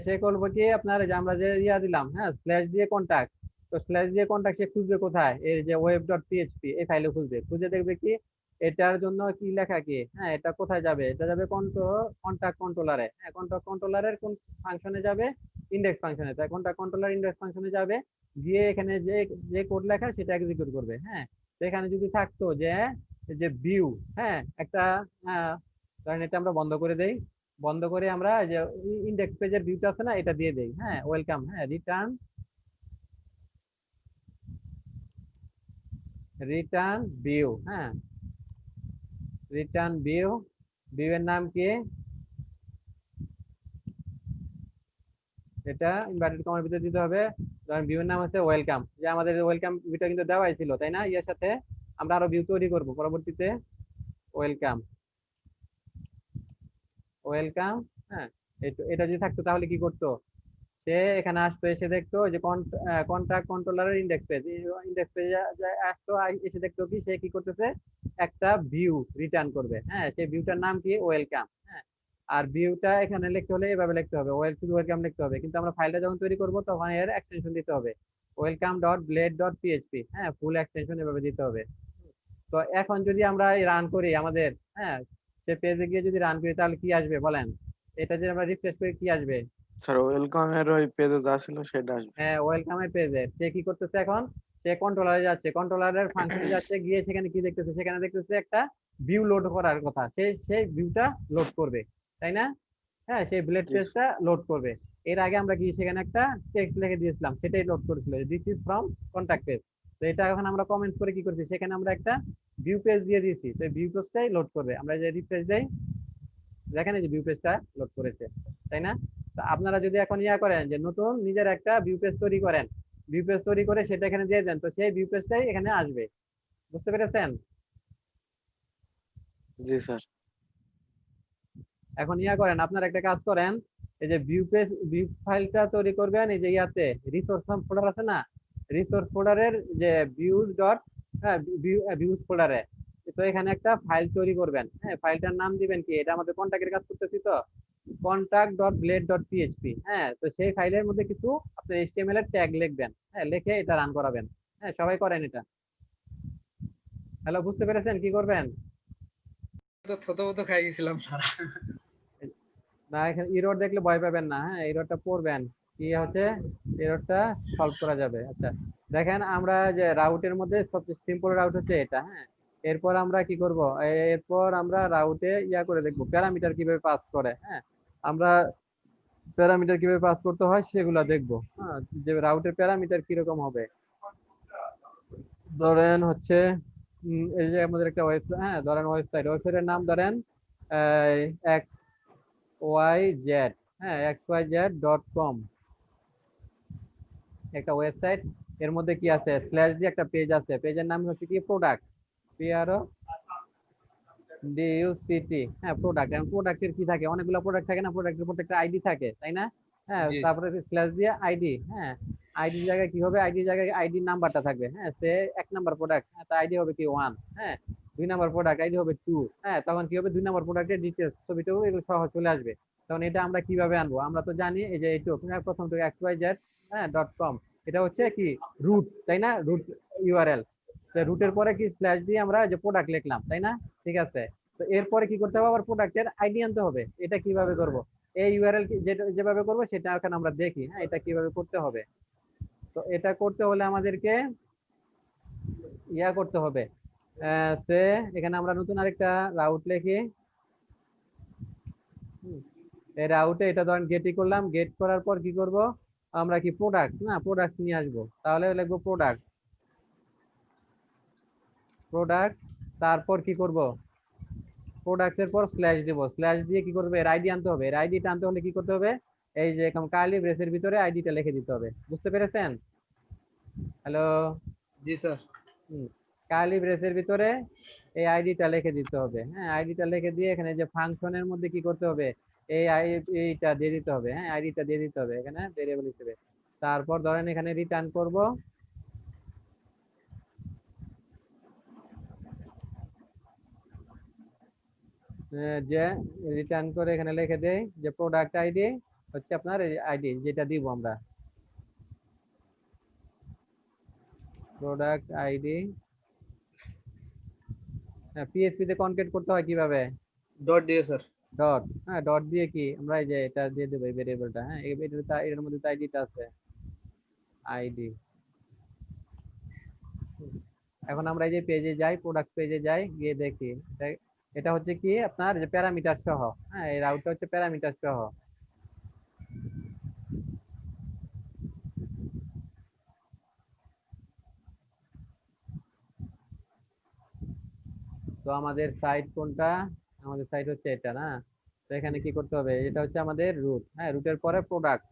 সে করবো কি আপনার যে আমরা যে ইয়া দিলাম, হ্যাঁ, স্ল্যাশ দিয়ে কন্টাক্ট, তো স্ল্যাশ দিয়ে কন্টাক্ট সে খুঁজবে কোথায়, এই যে ওয়েব ডট পিএইচপি এই ফাইলে খুঁজবে, খুঁজে দেখবে কি এটার জন্য কি লেখা কি, হ্যাঁ, এটা কোথায় যাবে, এটা যাবে কন্টাক্ট কন্ট্রোলারে, হ্যাঁ, কন্টাক্ট কন্ট্রোলারের কোন ফাংশনে যাবে, ইন্ডেক্স ফাংশনে, তাই কন্টাক্ট কন্ট্রোলার ইন্ডেক্স ফাংশনে যাবে, গিয়ে এখানে যে যে কোড লেখা সেটা এক্সিকিউট করবে, হ্যাঁ, তো এখানে যদি থাকতো যে যে ভিউ, হ্যাঁ, একটা, ধরেন এটা আমরা বন্ধ করে দেই, বন্ধ করে আমরা যে ইন্ডেক্স পেজের ভিউটা আছে না এটা দিয়ে দেই, হ্যাঁ, ওয়েলকাম, হ্যাঁ, রিটার্ন ভিউ, হ্যাঁ, রিটার্ন ভিউ, ভিউ এর নাম কি, এটা ইনভার্টেড কমার ভিতরে দিতে হবে, ধরেন ভিউ এর নাম হচ্ছে ওয়েলকাম, যে আমাদের ওয়েলকাম ভিউটা কিন্তু দেওয়াই ছিল তাই না, এর সাথে আমরা আরো ভিউ তৈরি করব পরবর্তীতে, ওয়েলকাম, ওয়েলকাম, হ্যাঁ, এটা যদি থাকতো তাহলে কি করতো, সে এখানে আসতো, এসে দেখতো যে কন্টাক্ট কন্ট্রোলারের ইন্ডেক্স পেজে আসতো, এসে দেখতো কি সে কি করতেছে একটা ভিউ রিটার্ন করবে, হ্যাঁ, সেই ভিউটার নাম কি ওয়েলকাম, হ্যাঁ, আর ভিউটা এখানে লিখতে হলে এভাবে লিখতে হবে, শুধু ওয়েলকাম লিখতে হবে, কিন্তু আমরা ফাইলটা যখন তৈরি করব তখন এর এক্সটেনশন দিতে হবে, welcome dot blade dot PHP, হ্যাঁ, ফুল এক্সটেনশন এভাবে দিতে হবে। তো এখন যদি আমরা রান করি আমাদের, হ্যাঁ, সে পেজে গিয়ে যদি রান করি তাহলে কি আসবে বলেন, এটা যে আমরা রিফ্রেশ করি কি আসবে, স্যার ওয়েলকাম এর ওই পেজে যা ছিল সেটা আসবে। হ্যাঁ, ওয়েলকামের পেজে সে কি করতেছে এখন, সে কন্ট্রোলারে যাচ্ছে, কন্ট্রোলারের ফাংশনে যাচ্ছে, গিয়ে সেখানে কি দেখতেছে, সেখানে দেখতেছে একটা ভিউ লোড করার কথা, সেই ভিউটা লোড করবে, তাই না? হ্যাঁ, সেই ব্লেড জি পেজটা লোড করবে। এর আগে আমরা কি সেখানে একটা টেক্সট লিখে দিয়েছিলাম, সেটাই লোড করেছিল, this is from contact page. তো এটা এখন আমরা কমেন্টস করে কি করছি, সেখানে আমরা একটা ভিউ পেজ দিয়ে দিয়েছি, তো ভিউ পেজটাই লোড করবে। আমরা যে রিফ্রেশ দেই, দেখেন এই যে ভিউ পেজটা লোড করেছে, তাই না? তো আপনারা যদি এখন ইয়া করেন যে নতুন নিজের একটা ভিউ পেজ তৈরি করেন, ভিউ পেজ তৈরি করে সেটা এখানে দিয়ে দেন, তো সেই ভিউ পেজটাই এখানে আসবে। বুঝতে পেরেছেন? জি স্যার। এখন ইয়া করেন, আপনারা একটা কাজ করেন, এই যে ভিউ ফাইলটা তৈরি করবেন, এই যে ইয়াতে রিসোর্স ফোল্ডার আছে না, রিসোর্স ফোল্ডারের যে ভিউজ ডট, হ্যাঁ, ভিউজ ফোল্ডারে, তো এখানে একটা ফাইল তৈরি করবেন। হ্যাঁ, ফাইলটার নাম দিবেন কি, এটা আমাদের কন্টাক্টের কাজ করতেছি তো, contact.blade.php। হ্যাঁ, তো সেই ফাইলের মধ্যে কিছু আপনার HTML এর ট্যাগ লিখবেন, হ্যাঁ, লিখে এটা রান করাবেন। হ্যাঁ, সবাই করেন এটা। হ্যালো, বুঝতে পেরেছেন কি করবেন? তো থতমত খাই গেছিলাম স্যার। না, এখানে এরর দেখলে ভয় পাবেন না, হ্যাঁ, এররটা পড়বেন, কি হচ্ছে এররটা সলভ করা যাবে। আচ্ছা, দেখেন আমরা যে রাউটের মধ্যে সবচেয়ে সিম্পল রাউট হচ্ছে এটা। হ্যাঁ, এরপর আমরা কি করব, এরপর আমরা রাউটে ইয়া করে দেখবো প্যারামিটার কিভাবে পাস করে। হ্যাঁ, আমরা প্যারামিটার কিভাবে পাস করতে হয় সেগুলো দেখবো। হ্যাঁ, যে রাউটের প্যারামিটার কিরকম হবে, ধরেন হচ্ছে এই যে আমাদের একটা ওয়েবসাইট, হ্যাঁ, ধরেন ওয়েবসাইটের নাম ধরেন এক্স ওয়াই জেড, হ্যাঁ, xyz.com, একটা ওয়েবসাইট। এর মধ্যে কি আছে, স্ল্যাশ দিয়ে একটা পেজ আছে, পেজের নাম হচ্ছে কি প্রোডাক্ট, PRODUCT। হ্যাঁ, প্রোডাক্ট। এখন প্রোডাক্টের কি থাকে, অনেকগুলো প্রোডাক্ট থাকে না, প্রোডাক্টের প্রত্যেকটা আইডি থাকে, তাই না? হ্যাঁ, জি তারপরে স্ল্যাশ দিয়ে আইডি, হ্যাঁ, আইডি জায়গায় কি হবে, আইডি জায়গায় আইডি নাম্বারটা থাকবে। হ্যাঁ, সে 1 নাম্বার প্রোডাক্ট, হ্যাঁ, তার আইডি হবে কি 1। হ্যাঁ, 2 নাম্বার প্রোডাক্ট, আইডি হবে 2। হ্যাঁ, তখন কি হবে, 2 নাম্বার প্রোডাক্টের ডিটেলস ছবিটাও এগুলো সহ চলে আসবে। তখন এটা আমরা কিভাবে আনবো, আমরা তো জানি এই যে এইটুক, হ্যাঁ, প্রথম থেকে xyz, হ্যাঁ, .com, এটা হচ্ছে কি রুট, তাই না? Route URL. রুটের পরে কি স্ল্যাশ দিয়ে আমরা যে প্রোডাক্ট লিখলাম, তাই না? ঠিক আছে। তো এরপরে কি করতে হবে, আবার প্রোডাক্টের আইডি আনতে হবে। এটা কিভাবে করব, এই ইউআরএল যেভাবে করব সেটা এখন আমরা দেখি। হ্যাঁ, এটা কিভাবে করতে হবে। তো এটা করতে হলে আমাদেরকে ইয়া করতে হবে, সে এখানে আমরা নতুন আরেকটা রাউট লিখি। এই রাউটে এটা ধরেন গেটই করলাম, গেট করার পর কি করব, আমরা কি প্রোডাক্ট, না প্রোডাক্ট নিয়ে আসবো, তাহলে লিখবো প্রোডাক্ট, প্রোডাক্ট। তারপর কি করব, প্রোডাক্টের পর স্ল্যাশ দিব, স্ল্যাশ দিয়ে কি করবে, এর আইডি আনতে হবে। এর আইডিটা আনতে হলে কি করতে হবে, এই যে কার্লি ব্রেসের ভিতরে আইডিটা লিখে দিতে হবে। বুঝতে পেরেছেন? হ্যালো, জি স্যার। কার্লি ব্রেসের ভিতরে এই আইডিটা লিখে দিতে হবে। হ্যাঁ, আইডিটা লিখে দিয়ে এখানে যে ফাংশনের মধ্যে কি করতে হবে, এইটা দিয়ে দিতে হবে। হ্যাঁ, আইডিটা দিয়ে দিতে হবে এখানে ভেরিয়েবল হিসেবে। তারপর ধরেন এখানে রিটার্ন করব, যে রিটার্ন করে এখানে লিখে দেই যে প্রোডাক্ট আইডি হচ্ছে আপনার এই আইডি যেটা দিব আমরা, প্রোডাক্ট আইডি। হ্যাঁ, পিএইচপি তে কনকেট করতে হয় কিভাবে, ডট দিয়ে স্যার। ডট। হ্যাঁ, ডট দিয়ে কি আমরা এই যে এটা দিয়ে দেবো এই ভেরিয়েবলটা। হ্যাঁ, এর মধ্যে তো আইডিটা আছে, আইডি। এখন আমরা এই যে পেজে যাই, প্রোডাক্ট পেজে যাই, গিয়ে দেখি এটা, এটা হচ্ছে কি আপনার যে প্যারামিটার সহ। হ্যাঁ, এই রাউটটা হচ্ছে প্যারামিটার সহ। তো আমাদের সাইট কোনটা, আমাদের সাইট হচ্ছে এটা না। তো এখানে কি করতে হবে, এটা হচ্ছে আমাদের রুট। হ্যাঁ, রুটের পরে প্রোডাক্ট,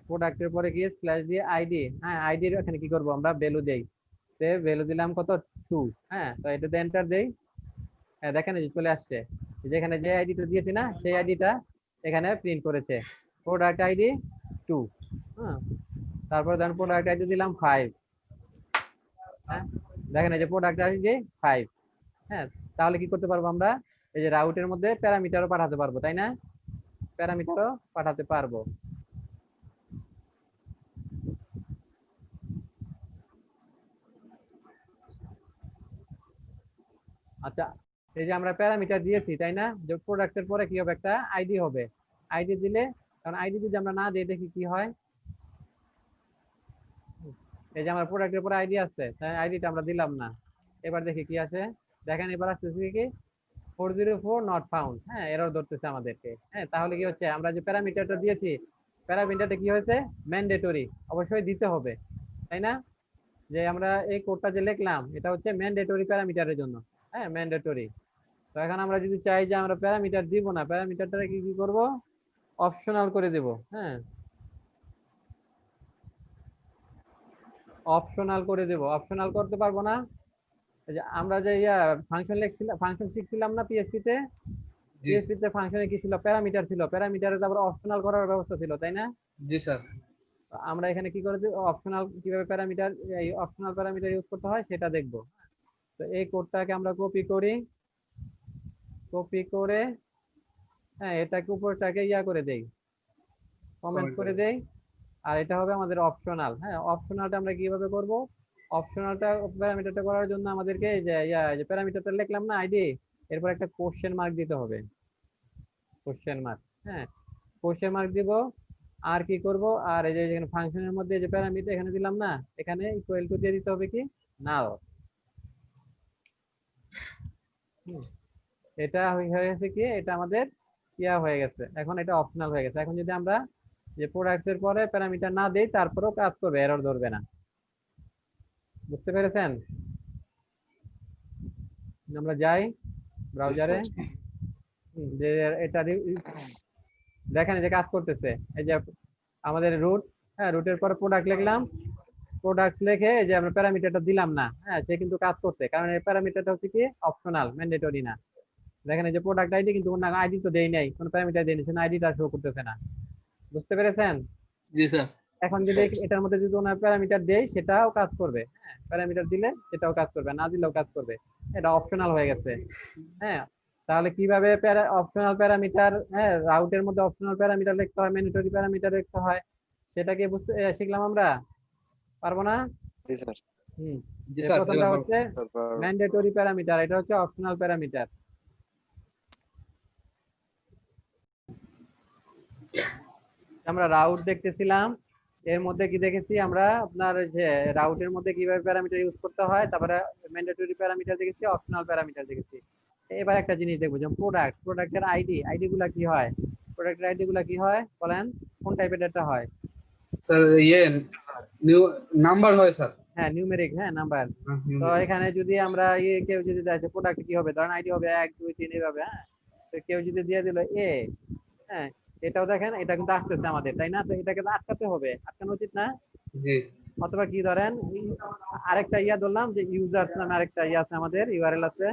প্রোডাক্টের পরে গিয়ে স্ল্যাশ দিয়ে আইডি। হ্যাঁ, আইডির এখানে কি করব, আমরা ভ্যালু দেই, সে ভ্যালু দিলাম কত, 2। হ্যাঁ, তো এটাতে এন্টার দেই। হ্যাঁ, দেখেন এই যে চলে আসছে, যেখানে যে আইডিটা দিয়েছি না সেই আইডিটা এখানে প্রিন্ট করেছে, প্রোডাক্ট আইডি 2। হ্যাঁ, তারপর ধরেন প্রোডাক্ট আইডি দিলাম 5। হ্যাঁ, দেখেন এই যে প্রোডাক্ট আইডি 5। হ্যাঁ, তাহলে কি করতে পারবো আমরা, এই যে রাউটের মধ্যে প্যারামিটারও পাঠাতে পারবো, তাই না? প্যারামিটারও পাঠাতে পারবো। আচ্ছা, এই যে আমরা প্যারামিটার দিয়েছি তাই না, যে প্রোডাক্টের পরে কি হবে, একটা আইডি হবে। আইডি দিলে, কারণ আইডি যদি আমরা না দিই দেখি কি হয়। এই যে আমার প্রোডাক্টের পরে আইডি আছে, তাই আইডিটা আমরা দিলাম না। এবার দেখি কি আসে, দেখেন এবার আসতেছে কি 404 নট ফাউন্ড, হ্যাঁ এরর ধরতেছে আমাদেরকে। হ্যাঁ তাহলে কি হচ্ছে, আমরা যে প্যারামিটারটা দিয়েছি, প্যারামিটারটা কি হয়েছে, ম্যান্ডেটরি, অবশ্যই দিতে হবে, তাই না? যে আমরা এই কোডটা যে লিখলাম এটা হচ্ছে ম্যান্ডেটরি প্যারামিটারের জন্য, হ্যাঁ ম্যান্ডেটরি। তো এখন আমরা যদি চাই যে আমরা প্যারামিটার দিব না, প্যারামিটারটা কি কি করব, অপশনাল করে দেব। হ্যাঁ অপশনাল করে দেব, অপশনাল করতে পারবো না। এই যে আমরা যে ফাংশন লিখছিলাম, ফাংশন শিখছিলাম না পিএসপি তে, জি পিএসপি তে ফাংশনে কি ছিল, প্যারামিটার ছিল, প্যারামিটারে তারপর অপশনাল করার ব্যবস্থা ছিল, তাই না? জি স্যার। তো আমরা এখানে কি করে দেব, অপশনাল কিভাবে প্যারামিটার, এই অপশনাল প্যারামিটার ইউজ করতে হয় সেটা দেখব। তো এই কোডটাকে আমরা কপি করি, কপি করে হ্যাঁ এটাকে উপরটাকে করে দেই, কমেন্টস করে দেই। আর এটা হবে আমাদের অপশনাল। হ্যাঁ অপশনালটা আমরা কিভাবে করব, অপশনালটা প্যারামিটারটা করার জন্য আমাদেরকে এই যে যে প্যারামিটারটা লিখলাম না আইডি, এরপর একটা কোশ্চেন মার্ক দিতে হবে, কোশ্চেন মার্ক। হ্যাঁ কোশ্চেন মার্ক দিব। আর কি করব, আর এই যে এখানে ফাংশনের মধ্যে যে প্যারামিটার এখানে দিলাম না, এখানে ইকুয়াল টু দিয়ে দিতে হবে কি নাল। এটা হয়ে গেছে কি, এটা আমাদের হয়ে গেছে, এখন এটা অপশনাল হয়ে গেছে। এখন যদি আমরা যে প্রোডাক্টস এর পরে প্যারামিটার না দেই তারপরেও কাজ করবে, এরর ধরবে না। বুঝতে পেরেছেন? আমরা যাই ব্রাউজারে, যে এটা দেখেন এই যে কাজ করতেছে। এই যে আমাদের রুট, হ্যাঁ রুটের পরে প্রোডাক্ট লিখলাম, প্রোডাক্ট লিখে এই যে আমরা প্যারামিটারটা দিলাম না, হ্যাঁ সে কিন্তু কাজ করছে, কারণ এই প্যারামিটারটা হচ্ছে কি অপশনাল, ম্যান্ডেটরি না। দেখেন এই যে প্রোডাক্ট আইডি, কিন্তু কোনো আইডি তো দেই নাই, কোনো প্যারামিটার দেই নাই, সেটা আইডিটা শো করতেছে না। বুঝতে পেরেছেন? জি স্যার। এখন যদি এটার মধ্যে যদি ওনার প্যারামিটার দেই সেটাও কাজ করবে, হ্যাঁ প্যারামিটার দিলে সেটাও কাজ করবে, না দিলেও কাজ করবে, এটা অপশনাল হয়ে গেছে। হ্যাঁ তাহলে কিভাবে অপশনাল প্যারামিটার, হ্যাঁ রাউটের মধ্যে অপশনাল প্যারামিটার লিখতে হয়, ম্যান্ডেটরি প্যারামিটার লিখতে হয়, সেটাকে বুঝতে শিখলাম আমরা, পারবো না? জি স্যার। হুম জি স্যার। প্রথমটা এবার হচ্ছে তারপর ম্যান্ডেটরি প্যারামিটার, এটা হচ্ছে অপশনাল প্যারামিটার। আমরা রাউট দেখতেছিলাম, এর মধ্যে কি দেখেছি আমরা, আপনার যে রাউটের মধ্যে কিভাবে প্যারামিটার ইউজ করতে হয়, তারপরে ম্যান্ডেটরি প্যারামিটার দেখেছি, অপশনাল প্যারামিটার দেখেছি। এবার একটা জিনিস দেখবো, যেমন প্রোডাক্ট, প্রোডাক্টের আইডি গুলা কি হয়, প্রোডাক্টের আইডি গুলা কি হয় বলেন, কোন টাইপের ডেটা হয়? স্যার নিউ নাম্বার হয় স্যার। হ্যাঁ নিউমেরিক, হ্যাঁ নাম্বার। তো এখানে যদি আমরা কেউ যদি দেয় প্রোডাক্ট কি হবে, ধরেন আইডি হবে 1 2 3 এইভাবে, হ্যাঁ তো কেউ যদি দিয়ে দিল এ, হ্যাঁ এটাও দেখেন এটা কিন্তু আসতেছে আমাদের, তাই না? তো এটাকে তো আটকাতে হবে, আটকানো উচিত না? জি অথবা কি ধরেন আরেকটা ধরলাম যে ইউজার্স নামে আরেকটা আছে আমাদের, ইউআরএল আছে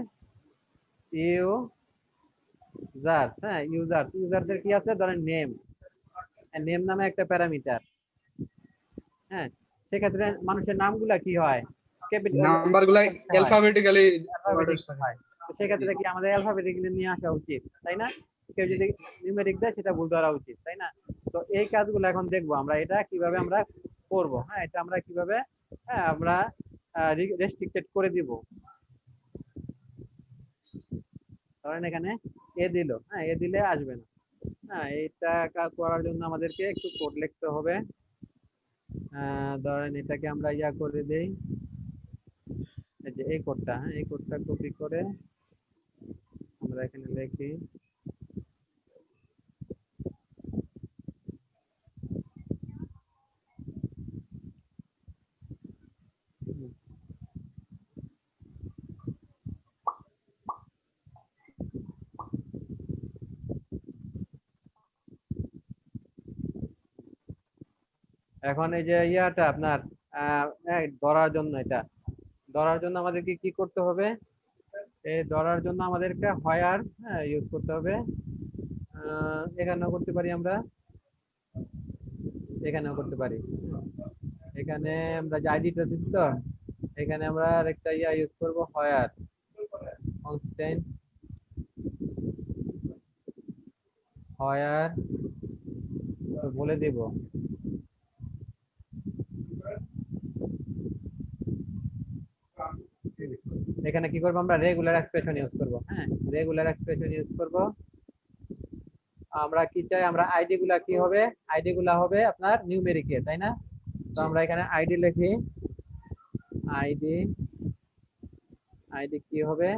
ইউজার্স, হ্যাঁ ইউজার্স, ইউজারদের কি আছে ধরেন নেম, নেম নামে একটা প্যারামিটার। হ্যাঁ সেক্ষেত্রে মানুষের নামগুলা কি হয়, ক্যাপিটাল নাম্বার গুলা অ্যালফাবেটিক্যালি হয়, তো সেক্ষেত্রে কি আমাদের অ্যালফাবেটিক্যালি নিয়ে আসা উচিত, তাই না? কেউ যদি নিউমেরিক দেয় সেটা ভুল ধরা উচিত, তাই না? তো এই কাজগুলো এখন দেখবো আমরা, এটা কিভাবে আমরা করব, হ্যাঁ এটা আমরা কিভাবে, হ্যাঁ আমরা রেস্ট্রিক্টেড করে দিব। ধরেন এখানে এ দিল, হ্যাঁ এ দিলে আসবে না। হ্যাঁ এটা কাজ করার জন্য আমাদেরকে একটু কোড লিখতে হবে। ধরেন এটাকে আমরা করে দেই, এই যে এই কোডটা, হ্যাঁ এই কোডটা কপি করে আমরা এখানে লিখি। এখন এই যে আপনার ধরার জন্য, এটা ধরার জন্য আমাদেরকে কি করতে হবে, এই ধরার জন্য আমাদেরকে হোয়ার, হ্যাঁ ইউজ করতে হবে। এখানেও করতে পারি আমরা, এখানেও করতে পারি। এখানে আমরা যে আইডিটা দিচ্ছি, তো এখানে আমরা আরেকটা ইউজ করব, হোয়ার কনস্ট্যান্ট, হোয়ার বলে দিব এখানে কি করব আমরা রেগুলার এক্সপ্রেশন ইউজ করব। হ্যাঁ, রেগুলার এক্সপ্রেশন ইউজ করব। আমরা কি চাই, আমরা আইডি গুলা কি হবে, আইডি গুলা হবে আপনার নিউমেরিকে, তাই না? তো আমরা এখানে আইডি লিখি, আইডি আইডি কি হবে,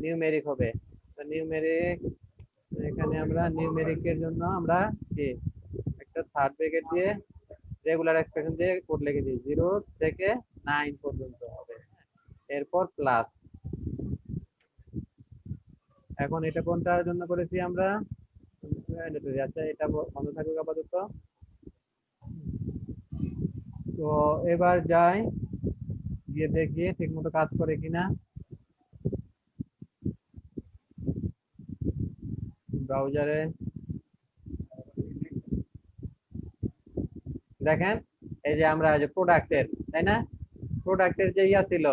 নিউমেরিক হবে। তো নিউমেরিক, এখানে আমরা নিউমেরিকের জন্য আমরা কি একটা থার্ড ব্র্যাকেট দিয়ে রেগুলার এক্সপ্রেশন দিয়ে কোড লিখে দিই, 0 থেকে 9 পর্যন্ত হবে। এরপর প্লাস। এখন এটা কোনটার জন্য করেছি আমরা, আচ্ছা এটা বন্ধ থাকুক আপাতত। তো এবার যাই, গিয়ে দেখি ঠিক মতো কাজ করে কিনা। ব্রাউজারে দেখেন, এই যে আমরা যে প্রোডাক্টের, তাই না, প্রোডাক্টের যে ইয়া ছিল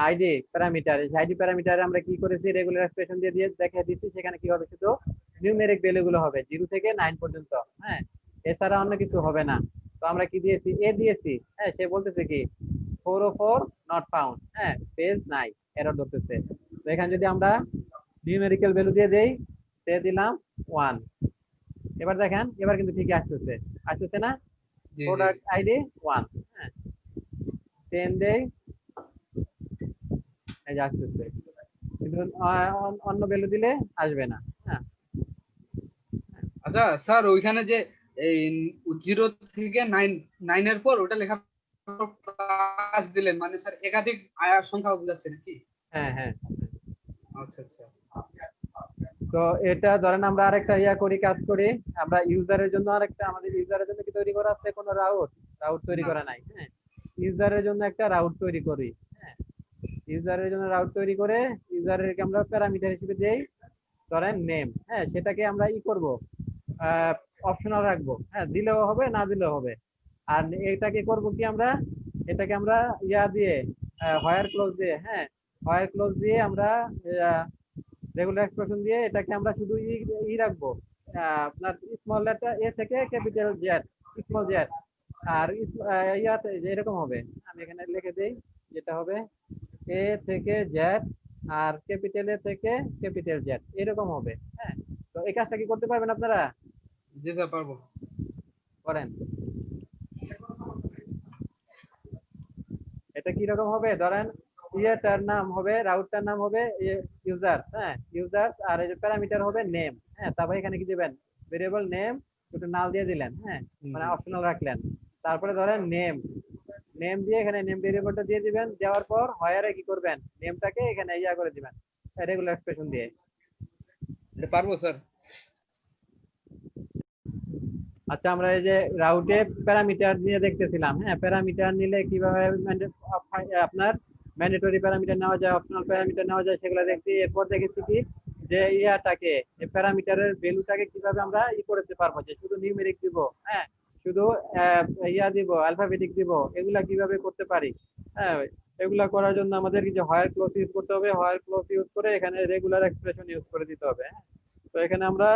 আইডি প্যারামিটার, আইডি প্যারামিটারে আমরা কি করেছি, রেগুলার এক্সপ্রেশন দিয়ে দিয়ে দেখে দিচ্ছি। সেখানে কি হবে, শুধু নিউমেরিক ভ্যালু গুলো হবে 0 থেকে 9 পর্যন্ত। হ্যাঁ, এছাড়া অন্য কিছু হবে না। তো আমরা কি দিয়েছি, এ দিয়েছি। হ্যাঁ, সে বলতেছে কি 404 নট ফাউন্ড, হ্যাঁ পেজ নাই, এরর ধরতেছে। তো এখানে যদি আমরা নিউমেরিক্যাল ভ্যালু দিয়ে দেই, সে দিলাম 1। এবার দেখেন, এবার কিন্তু ঠিকই আসতেছে, আসতেছে না? জি জি প্রোডাক্ট আইডি 1। হ্যাঁ, 10 দেই, এই যে আসতেছে। কিন্তু অন্য ভ্যালু দিলে আসবে না। হ্যাঁ, আচ্ছা স্যার, ওইখানে যে এই 0 থেকে 9 এর পর ওটা লেখা প্লাস দিলেন, মানে স্যার একাধিক আয়ার সংখ্যা বোঝাচ্ছে নাকি? হ্যাঁ, হ্যাঁ। আচ্ছা আচ্ছা। তো এটা ধরেন আমরা আরেকটা ইয়া করি, কাজ করি। আমরা ইউজারের জন্য আরেকটা, আমাদের ইউজারের জন্য কি তৈরি করা আছে, কোনো রাউট তৈরি না। করা নাই। হ্যাঁ, ইউজারের জন্য একটা রাউট তৈরি করি। হ্যাঁ, ইউজারের জন্য রাউট তৈরি করে ইউজারেরকে আমরা প্যারামিটার হিসেবে দেই, ধরেন নেম। হ্যাঁ, সেটাকে আমরা ই করব, অপশনাল রাখবো। হ্যাঁ, দিলেও হবে, না দিলেও হবে। আর এটাকে করব কি আমরা, এটাকে আমরা ইয়া দিয়ে হোয়ার ক্লোজ দিয়ে, হ্যাঁ হোয়ার ক্লোজ দিয়ে আমরা রেগুলার এক্সপ্রেশন দিয়ে এটাকে আমরা শুধু ই রাখবো, আপনার স্মল লেটার এ থেকে ক্যাপিটাল জেড, স্মল জেড। আর ইয়াতে এরকম হবে, আমি এখানে লিখে দিই, যেটা হবে এ থেকে জেড আর ক্যাপিটাল এ থেকে ক্যাপিটাল জেড, এরকম হবে। হ্যাঁ, তো এই কাজটা কি করতে পারবেন আপনারা? জি স্যার, পারবো। করেন। এটা কি রকম হবে, ধরেন ইয়েটার নাম হবে, রাউটটার নাম হবে ইউজার। হ্যাঁ, ইউজার, আর এই যে প্যারামিটার হবে নেম। হ্যাঁ, তারপরে এখানে কি দিবেন, ভেরিয়েবল নেম, একটু নাল দিয়ে দিলেন। হ্যাঁ, মানে অপশনাল রাখলেন। তারপরে ধরেন নেম, নেম দিয়ে এখানে নেম ভেরিয়েবলটা দিয়ে দিবেন। দেওয়ার পর হয়ারে কি করবেন, নেমটাকে এখানে ইয়া করে দিবেন রেগুলার এক্সপ্রেশন দিয়ে। এটা পারবো স্যার। আচ্ছা, আমরা এই যে রাউটে প্যারামিটার নিয়ে দেখতেছিলাম। হ্যাঁ, প্যারামিটার নিলে কিভাবে আপনার ম্যান্ডেটরি প্যারামিটার নেওয়া যায়, অপশনাল প্যারামিটার নেওয়া যায়, সেগুলো দেখছি। এরপর দেখেছি কি যে ইয়াটাকে, প্যারামিটারের ভ্যালুটাকে কিভাবে আমরা ই করতে পারবো, যে শুধু নিউমেরিক দিব, হ্যাঁ শুধু ইয়া দিব, অ্যালফাবেটিক দিব, এগুলা কিভাবে করতে পারি। হ্যাঁ, এগুলা করার জন্য আমাদের যে হোয়াইল ক্লজ ইউজ করতে হবে, হোয়াইল ক্লজ ইউজ করে এখানে রেগুলার এক্সপ্রেশন ইউজ করে দিতে হবে। হ্যাঁ, তো এখানে আমরা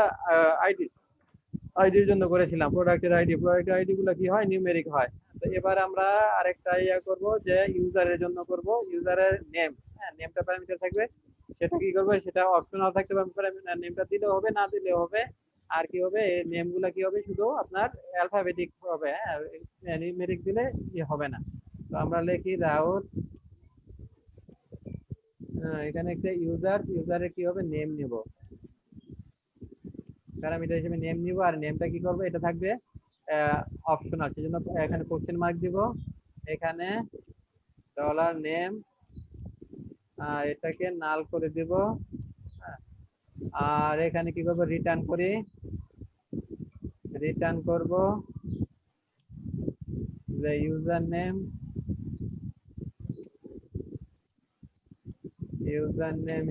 আইডির জন্য করেছিলাম, প্রোডাক্টের আইডি, প্রোডাক্টের আইডি গুলো কি হয়, নিউমেরিক হয়। তো এবার আমরা আরেকটা ইয়া করব, যে ইউজারের জন্য করব, ইউজারের নেম। হ্যাঁ, নেমটা প্যারামিটার থাকবে, সেটা কি করবে, সেটা অপশনাল থাকতে পারে, নেমটা দিলেও হবে, না দিলেও হবে। আর কি হবে, এই নেম গুলা কি হবে, শুধু আপনার অ্যালফাবেটিক হবে। হ্যাঁ, নিউমেরিক দিলে হবে না। তো আমরা লিখি রাউট, এখানে একটা ইউজারের কি হবে, নেম নিব, প্যারামিটার হিসেবে নেম নিব। আর নেমটা কি করবো, এটা থাকবে অপশনাল, সেজন্য এখানে কোশ্চেন মার্ক দিব, এখানে ডলার নেম, এটাকে নাল করে দিব। আর এখানে কি করবো, রিটার্ন করি, রিটার্ন করব যে user name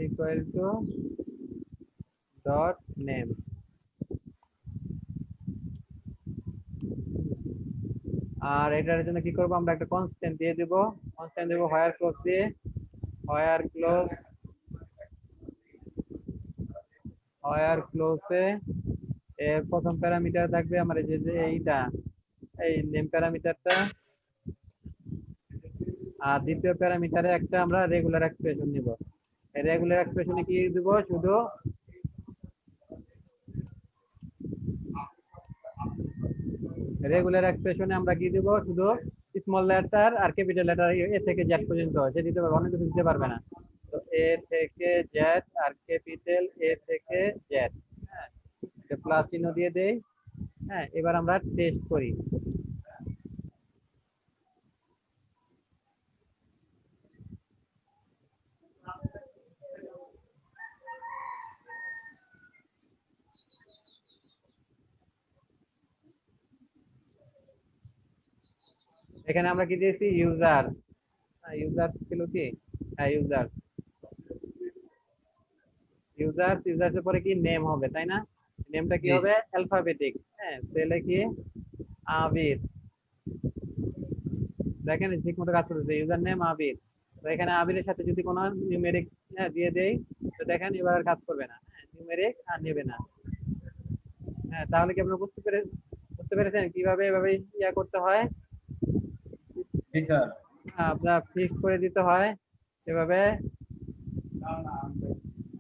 equal to dot name. আর এটার জন্য কি করব, আমরা একটা কনস্ট্যান্ট দিয়ে দিব, কনস্ট্যান্ট দেব হোয়ার ক্লোজ দিয়ে, হোয়ার ক্লোজে এর প্রথম প্যারামিটার থাকবে আমার এই যে এইটা, এই নেম প্যারামিটারটা। আর দ্বিতীয় প্যারামিটারে একটা আমরা রেগুলার এক্সপ্রেশন নিব। এই রেগুলার এক্সপ্রেশনে কি দিব, শুধু রেগুলার এক্সপ্রেশনে আমরা কি দিব, শুধু স্মল লেটার আর ক্যাপিটাল লেটার এ থেকে জেড পর্যন্ত সে দিতে পারবে, অনেক কিছু দিতে পারবে না। তো এ থেকে জেড আর ক্যাপিটাল এ থেকে জেড, হ্যাঁ, প্লাস চিহ্ন দিয়ে দেই। হ্যাঁ, এবার আমরা টেস্ট করি। এখানে আমরা কি দিয়েছি, ইউজার। ইউজার ছিল কি, হ্যাঁ ইউজার। ইউজার্স এর পরে কি নেম হবে, তাই না? নেমটা কি জি হবে, অ্যালফাবেটিক। হ্যাঁ, তাহলে কি আবির। দেখেন ঠিক মতো কাজ করতেছে, ইউজার নেম আবির। তো এখানে আবিরের সাথে যদি কোনো নিউমেরিক দিয়ে দেই, তো দেখেন এবার আর কাজ করবে না। হ্যাঁ, নিউমেরিক আর নেবে না। হ্যাঁ, তাহলে কি আপনারা বুঝতে পেরেছেন কিভাবে এভাবে ইয়া করতে হয়? জি স্যার। আপনার ফিক্স করে দিতে হয় এভাবে।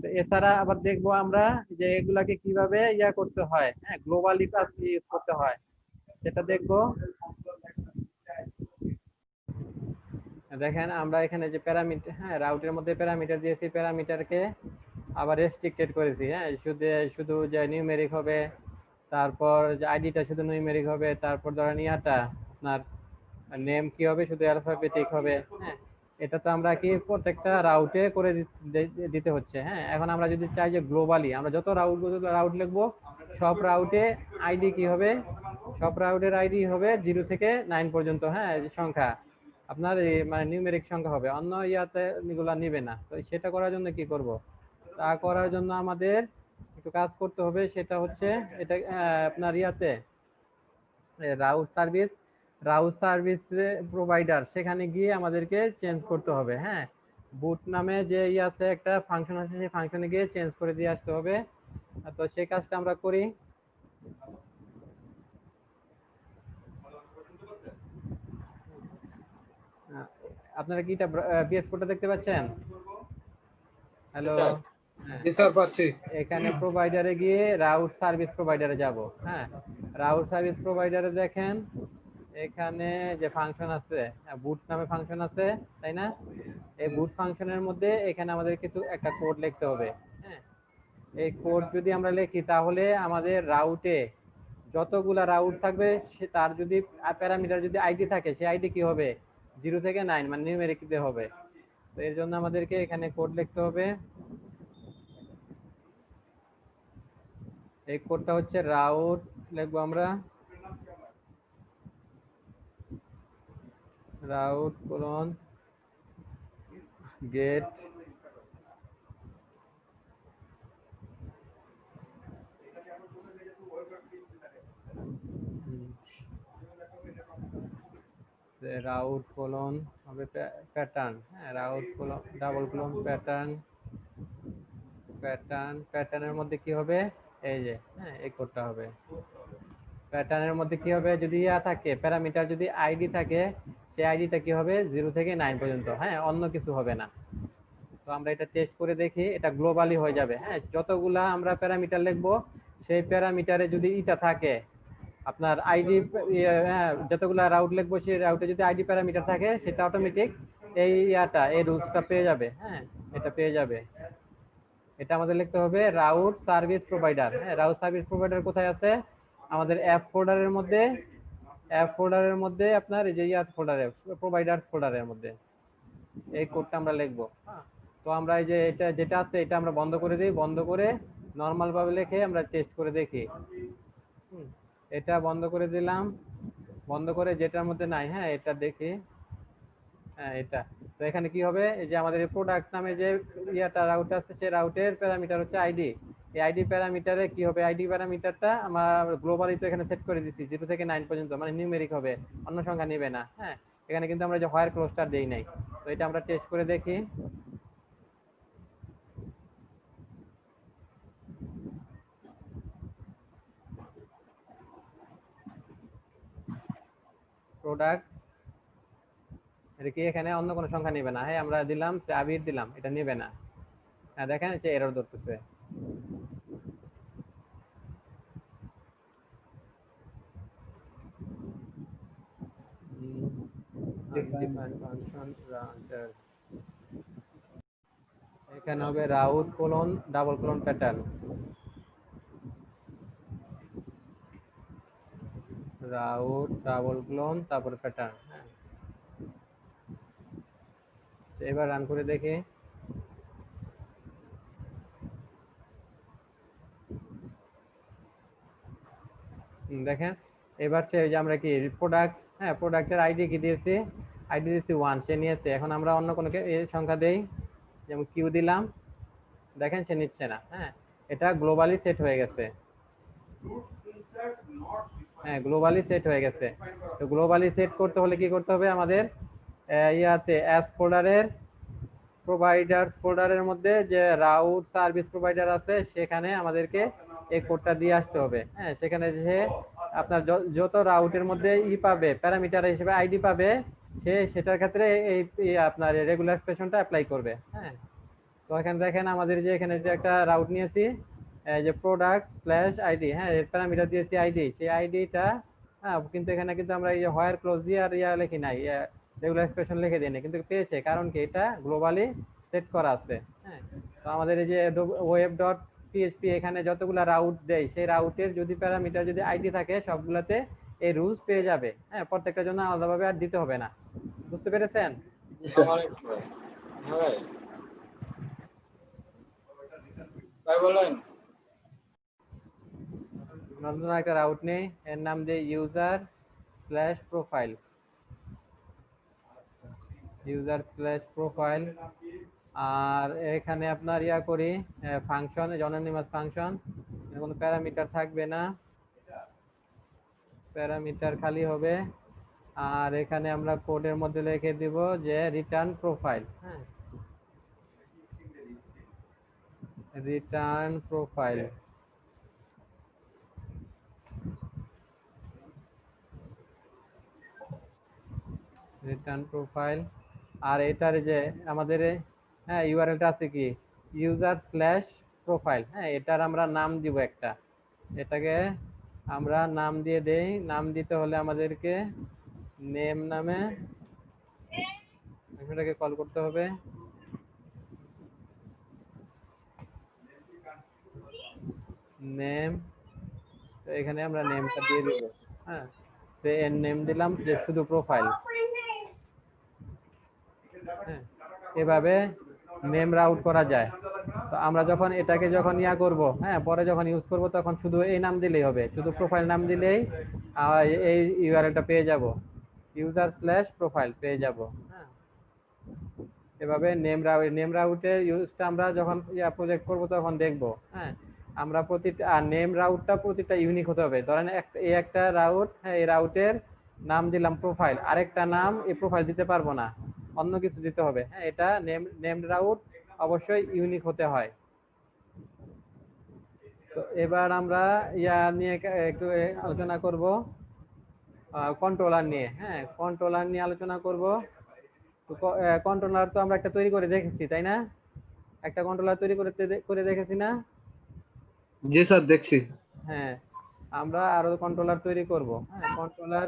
তো এছাড়া আবার দেখবো আমরা যে এগুলাকে কিভাবে ইয়া করতে হয়, হ্যাঁ, গ্লোবালি কাজ ইউজ করতে হয় সেটা দেখবো। দেখেন আমরা এখানে যে প্যারামিটার, হ্যাঁ, রাউটের মধ্যে প্যারামিটার দিয়েছি, প্যারামিটারকে আবার রেস্ট্রিক্টেড করেছি। হ্যাঁ, শুধু শুধু যে নিউমেরিক হবে, তারপর যে আইডিটা শুধু নিউমেরিক হবে, তারপর ধরেন ইয়াটা আপনার নেম কি হবে, শুধু অ্যালফাবেটিক হবে। হ্যাঁ, এটা তো আমরা কি প্রত্যেকটা রাউটে করে দিতে হচ্ছে। হ্যাঁ, এখন আমরা যদি চাই যে গ্লোবালি আমরা যত রাউট লিখবো, সব রাউটে আইডি কি হবে, সব রাউটের আইডি হবে 0 থেকে 9 পর্যন্ত। হ্যাঁ, এই যে সংখ্যা আপনার এই মানে নিউমেরিক সংখ্যা হবে, অন্য ইয়াতে এগুলা নিবে না। তো সেটা করার জন্য কি করব, তা করার জন্য আমাদের একটু কাজ করতে হবে। সেটা হচ্ছে এটা আপনার ইয়াতে রাউট সার্ভিস প্রোভাইডার, সেখানে গিয়ে আমাদেরকে চেঞ্জ করতে হবে। হ্যাঁ, বুট নামে যে আছে একটা ফাংশন আছে, সেই ফাংশনে গিয়ে চেঞ্জ করে দিয়ে আসতে হবে। তো সেই কাজটা আমরা করি। আপনারা কি এটা বিএস কোডটা দেখতে পাচ্ছেন? জি হ্যালো। স্যার। হ্যাঁ, জি স্যার পাচ্ছি। এখানে প্রোভাইডারে গিয়ে রাউট সার্ভিস প্রোভাইডারে যাব। হ্যাঁ, রাউট সার্ভিস প্রোভাইডারে দেখেন এখানে যে ফাংশন আছে, বুট নামে ফাংশন আছে, তাই না? এই বুট ফাংশনের মধ্যে এখানে আমাদের কিছু একটা কোড লিখতে হবে। হ্যাঁ, এই কোড যদি আমরা লিখি তাহলে আমাদের রাউটে যতগুলা রাউট থাকবে সে তার যদি প্যারামিটার যদি আইডি থাকে, সেই আইডি কি হবে 0 থেকে 9 মানে নিউমেরিক দিতে হবে। তো এর জন্য আমাদেরকে এখানে কোড লিখতে হবে। এই কোডটা হচ্ছে রাউট, লিখবো আমরা route colon get route colon হবে প্যাটার্ন। হ্যাঁ, রাউট কোলন ডাবল কোলন প্যাটার্নের মধ্যে কি হবে, এই যে, হ্যাঁ, এই কোডটা হবে। প্যাটার্নের মধ্যে কি হবে, যদি ইয়া থাকে প্যারামিটার যদি আইডি থাকে, সেই আইডিটা কি হবে 0 থেকে 9 পর্যন্ত। হ্যাঁ, অন্য কিছু হবে না। তো আমরা এটা টেস্ট করে দেখি, এটা গ্লোবালি হয়ে যাবে। হ্যাঁ, যতগুলা আমরা প্যারামিটার লিখবো, সেই প্যারামিটারে যদি ইটা থাকে আপনার আইডি, হ্যাঁ, যতগুলা রাউট লিখবো সেই রাউটে যদি আইডি প্যারামিটার থাকে, সেটা অটোমেটিক এই রুলসটা পেয়ে যাবে। হ্যাঁ, এটা পেয়ে যাবে। এটা আমাদের লিখতে হবে রাউট সার্ভিস প্রোভাইডার। হ্যাঁ, রাউট সার্ভিস প্রোভাইডার কোথায় আছে, আমাদের অ্যাপ ফোল্ডারের মধ্যে আপনার এই যে ফোল্ডারে প্রোভাইডার্স ফোল্ডারের মধ্যে এই কোডটা আমরা লিখবো। হ্যাঁ, তো আমরা এই যে এটা যেটা আছে এটা আমরা বন্ধ করে দিই, বন্ধ করে নর্মাল ভাবে লিখে আমরা টেস্ট করে দেখি। এটা বন্ধ করে দিলাম, বন্ধ করে যেটার মধ্যে নাই, হ্যাঁ, এটা দেখি। হ্যাঁ, এটা। তো এখানে কি হবে, এই যে আমাদের প্রোডাক্ট নামে যে রাউট আছে, সেই রাউটের প্যারামিটার হচ্ছে আইডি। এই আইডি প্যারামিটারে কি হবে, আইডি প্যারামিটারটা আমার গ্লোবালি তো এখানে সেট করে দিচ্ছি 0 থেকে 9 পর্যন্ত, মানে নিউমেরিক হবে, অন্য সংখ্যা নেবে না। হ্যাঁ, এখানে কিন্তু আমরা যে হোয়ার ক্লোজটা দেই নাই। তো এটা আমরা টেস্ট করে দেখি। প্রোডাক্টস এটা কি এখানে অন্য কোনো সংখ্যা নেবে না। হ্যাঁ আমরা দিলাম আবির দিলাম, এটা নেবে না। হ্যাঁ দেখেন যে এরর ধরতেছে। undefined function router এখানে হবে route colon double colon pattern, route double colon তারপরে প্যাটার্ন। হ্যাঁ এবার রান করে দেখি। দেখেন এবার সে যে আমরা কি প্রোডাক্ট, হ্যাঁ প্রোডাক্টের আইডি কি দিয়েছি, আইডি দিয়েছি 1, সে নিয়েছে। এখন আমরা অন্য কোনো সংখ্যা দেই, যেমন কিউ দিলাম, দেখেন সে নিচ্ছে না। হ্যাঁ এটা গ্লোবালি সেট হয়ে গেছে। হ্যাঁ গ্লোবালি সেট হয়ে গেছে। তো গ্লোবালি সেট করতে হলে কি করতে হবে আমাদের, ইয়াতে অ্যাপস ফোল্ডারের প্রোভাইডার্স ফোল্ডারের মধ্যে যে রাউট সার্ভিস প্রোভাইডার আছে সেখানে আমাদেরকে এই কোডটা দিয়ে আসতে হবে। হ্যাঁ সেখানে যে আপনার যত রাউটের মধ্যে পাবে প্যারামিটার হিসেবে আইডি পাবে, সে সেটার ক্ষেত্রে এই আপনার রেগুলার এক্সপ্রেশনটা অ্যাপ্লাই করবে। হ্যাঁ তো এখানে দেখেন আমাদের যে এখানে যে একটা রাউট নিয়েছি, যে প্রোডাক্ট স্ল্যাশ আইডি, হ্যাঁ এর প্যারামিটার দিয়েছি আইডি, সেই আইডিটা হ্যাঁ কিন্তু এখানে কিন্তু আমরা এই হোয়ার ক্লোজ দিয়ে আর লিখি নাই, রেগুলার এক্সপ্রেশন লিখে দিই না, কিন্তু পেয়েছে কারণ কি এটা গ্লোবালি সেট করা আছে। হ্যাঁ তো আমাদের এই যে ওয়েব ডট পিএইচপি এখানে যতগুলো রাউট দেয়, সেই রাউটের যদি প্যারামিটার যদি আইডি থাকে সবগুলোতে এই রুলস পেয়ে যাবে। হ্যাঁ প্রত্যেকটার জন্য আলাদাভাবে আর দিতে হবে না। বুঝতে পেরেছেন? ভাই বলেন। নতুন একটা রাউট নেই, এর নাম দিয়ে user slash profile, user slash profile. আর এখানে আপনার ইয়া করি ফাংশন, অ্যানোনিমাস ফাংশন, কোনো প্যারামিটার থাকবে না, প্যারামিটার খালি হবে। আর এখানে আমরা কোডের মধ্যে লিখে দিব যে রিটার্ন প্রোফাইল। হ্যাঁ রিটার্ন প্রোফাইল, রিটার্ন প্রোফাইল। আর এটার যে আমাদের হ্যাঁ ইউআরএলটা আছে কি ইউজার স্ল্যাশ প্রোফাইল। হ্যাঁ এটার আমরা নাম দিব একটা, এটাকে আমরা নাম দিয়ে দেই। নাম দিতে হলে আমাদেরকে নেম নামে এটাকে কল করতে হবে। নেম, তো এখানে আমরা নেমটা দিয়ে দিব। হ্যাঁ সে এর নেম দিলাম যে শুধু প্রোফাইল। হ্যাঁ এভাবে নেম রাউট করা যায়। তো আমরা যখন এটাকে যখন ইয়া করব, হ্যাঁ পরে যখন ইউজ করব তখন শুধু এই নাম দিলেই হবে, শুধু প্রোফাইল নাম দিলেই এই ইউআরএলটা পেয়ে যাব, ইউজার স্ল্যাশ প্রোফাইল পেয়ে যাব। হ্যাঁ এভাবে নেম রাউটের ইউজটা আমরা যখন ইয়া প্রজেক্ট করব তখন দেখব। হ্যাঁ আমরা প্রতিটা নেম রাউটটা প্রতিটা ইউনিক হতে হবে। ধরেন এই একটা রাউট, হ্যাঁ এই রাউটের নাম দিলাম প্রোফাইল, আরেকটা নাম এই প্রোফাইল দিতে পারবো না, অন্য কিছু দিতে হবে। হ্যাঁ এটা নেম রাউট অবশ্যই ইউনিক হতে হয়। তো এবার আমরা ইয়া নিয়ে একটু আলোচনা করব, কন্ট্রোলার নিয়ে। হ্যাঁ কন্ট্রোলার নিয়ে আলোচনা করব। তো কন্ট্রোলার তো আমরা একটা তৈরি করে দেখেছি তাই না, একটা কন্ট্রোলার তৈরি করে দেখেছি না? জি স্যার দেখছি। হ্যাঁ আমরা আরো কন্ট্রোলার তৈরি করব। হ্যাঁ কন্ট্রোলার,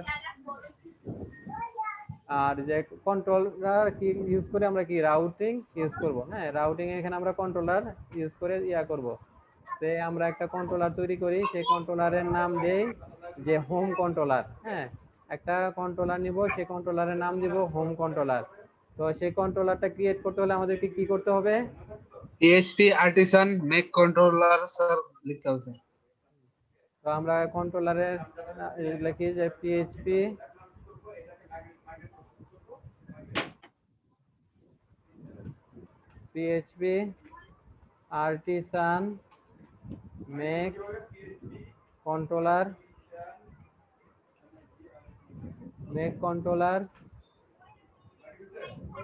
আর যে কন্ট্রোলার কি ইউজ করে আমরা কি রাউটিং ইউজ করব। হ্যাঁ রাউটিং এখানে আমরা কন্ট্রোলার ইউজ করে ইয়া করব। সে আমরা একটা কন্ট্রোলার তৈরি করি, সেই কন্ট্রোলারের নাম দেই যে হোম কন্ট্রোলার। হ্যাঁ একটা কন্ট্রোলার নিব, সেই কন্ট্রোলারের নাম দিব হোম কন্ট্রোলার। তো সেই কন্ট্রোলারটা ক্রিয়েট করতে হলে আমাদেরকে কি করতে হবে, PHP artisan make controller sir লিখতে হবে স্যার। তো আমরা কন্ট্রোলারের লিখি যে পিএইচপি আর্টিসান মেক কন্ট্রোলার,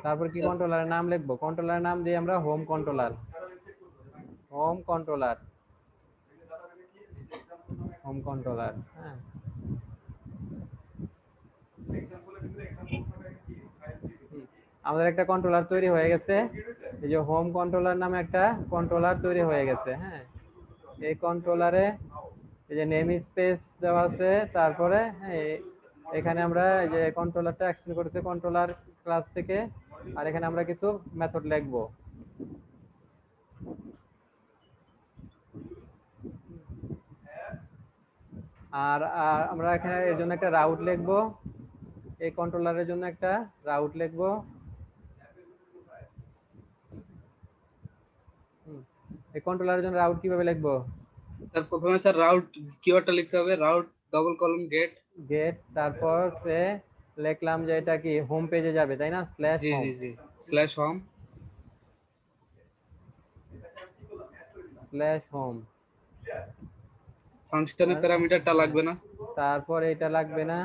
তারপর কি কন্ট্রোলারের নাম লিখবো, কন্ট্রোলারের নাম দিয়ে আমরা home controller, home controller, home controller. হ্যাঁ আমাদের একটা কন্ট্রোলার তৈরি হয়ে গেছে, এই যে হোম কন্ট্রোলার নামে একটা কন্ট্রোলার তৈরি হয়ে গেছে। হ্যাঁ, এই কন্ট্রোলারে এই যে নেম স্পেস দেওয়া আছে, তারপরে হ্যাঁ এখানে আমরা এই যে কন্ট্রোলারটা এক্সটেন্ড করেছে কন্ট্রোলার ক্লাস থেকে, আর এখানে আমরা কিছু মেথড লিখবো। আর আমরা এখানে এর জন্য একটা রাউট লিখবো, এই কন্ট্রোলারের জন্য একটা রাউট লিখবো। এই কন্ট্রোলারের জন্য রাউট কিভাবে লিখবো? স্যার প্রথমে স্যার রাউট কিওয়ার্ডটা লিখতে হবে, রাউট ডবল কলম গেট। গেট, তারপর সে লিখলাম যে এটা কি হোম পেজে যাবে, তাই না? স্ল্যাশ জি হোম, জি জি স্ল্যাশ হোম। Slash home. ফাংশনের প্যারামিটারটা লাগবে না। তারপর এটা লাগবে না।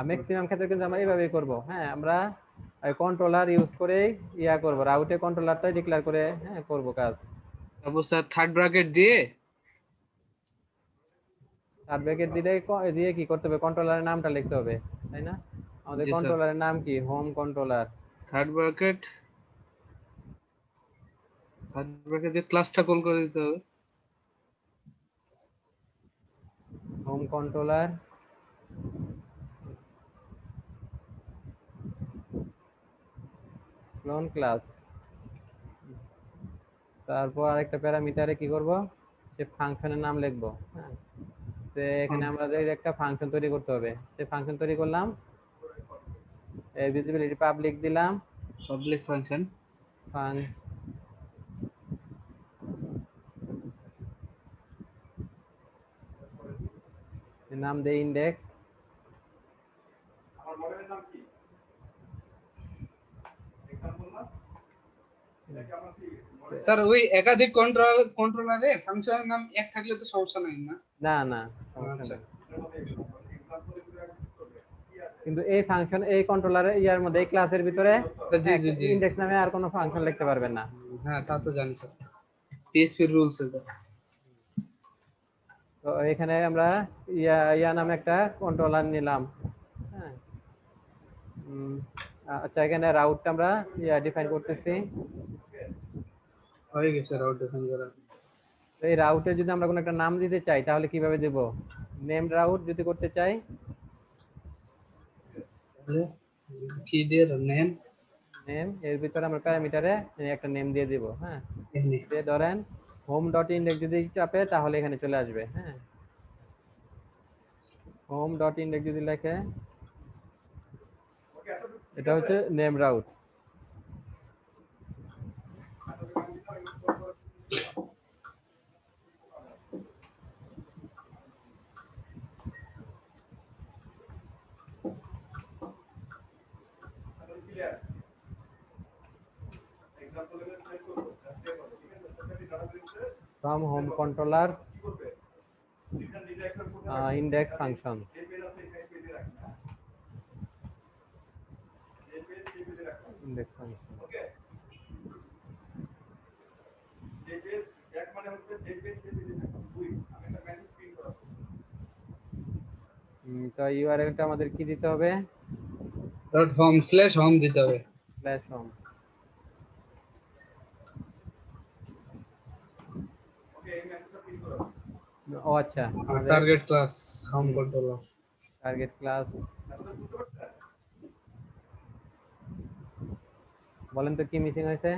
ম্যাক্সিমাম ক্ষেত্রে কিন্তু আমরা এইভাবেই করব। হ্যাঁ, আমরা কন্ট্রোলার ইউজ করে ইয়া করব, রাউটে কন্ট্রোলারটাই ডিক্লেয়ার করে হ্যাঁ করব কাজ। তারপর স্যার থার্ড ব্র্যাকেট দিয়ে আর ব্র্যাকেট দিয়ে কি করতে হবে? কন্ট্রোলারের নামটা লিখতে হবে, তাই না? আমাদের জি স্যার কন্ট্রোলারের নাম কি? Home controller. থার্ড ব্র্যাকেট দিয়ে ক্লাসটা কল করে দিতে হবে। Home controller clone class. তারপর আরেকটা প্যারামিটারে কি করব? সে ফাংশনের নাম লিখবো। হ্যাঁ, সে এখানে আমাদের একটা ফাংশন তৈরি করতে হবে, সেই ফাংশন তৈরি করলাম, ভিজিবিলিটি পাবলিক দিলাম, পাবলিক ফাংশন নাম দেই ইন্ডেক্স। স্যার ওই একাধিক কন্ট্রোলারে ফাংশনের নাম এক থাকলে তো সমস্যা নাই না? না না, সমস্যা আচ্ছা নেই। কিন্তু এই ফাংশন এই কন্ট্রোলারে ইয়ার মধ্যে এই ক্লাসের ভিতরে জি জি জি ইন্ডেক্স নামে আর কোনো ফাংশন লিখতে পারবেন না। হ্যাঁ তা তো জানি স্যার, পিএইচপি রুলস এটা। তো এখানে আমরা ইয়া নামে একটা কন্ট্রোলার নিলাম। হ্যাঁ, আচ্ছা, এখানে রাউটটা আমরা ডিফাইন করতেছি। হয়ে গেছে রাউট ডিফাইন করা। তো এই রাউটে যদি আমরা কোনো একটা নাম দিতে চাই তাহলে কিভাবে দেব? নেম রাউট যদি করতে চাই, তাহলে কি দিয়ে নেম নেম এর ভিতরে আমরা প্যারামিটারে একটা নেম দিয়ে দিব। হ্যাঁ, এমনি দিয়ে ধরেন হোম ডট ইন্ডেক্স যদি চাপে তাহলে এখানে চলে আসবে। হ্যাঁ, হোম ডট ইন্ডেক্স যদি লেখে, এটা হচ্ছে name route. from home controllers index function. Index function. তো ইউআরএলটা আমাদের কি দিতে হবে? ডট হোম স্ল্যাশ হোম দিতে হবে। Slash home. ও আচ্ছা, target class home controller. Target class বলেন তো কি মিসিং হয়েছে?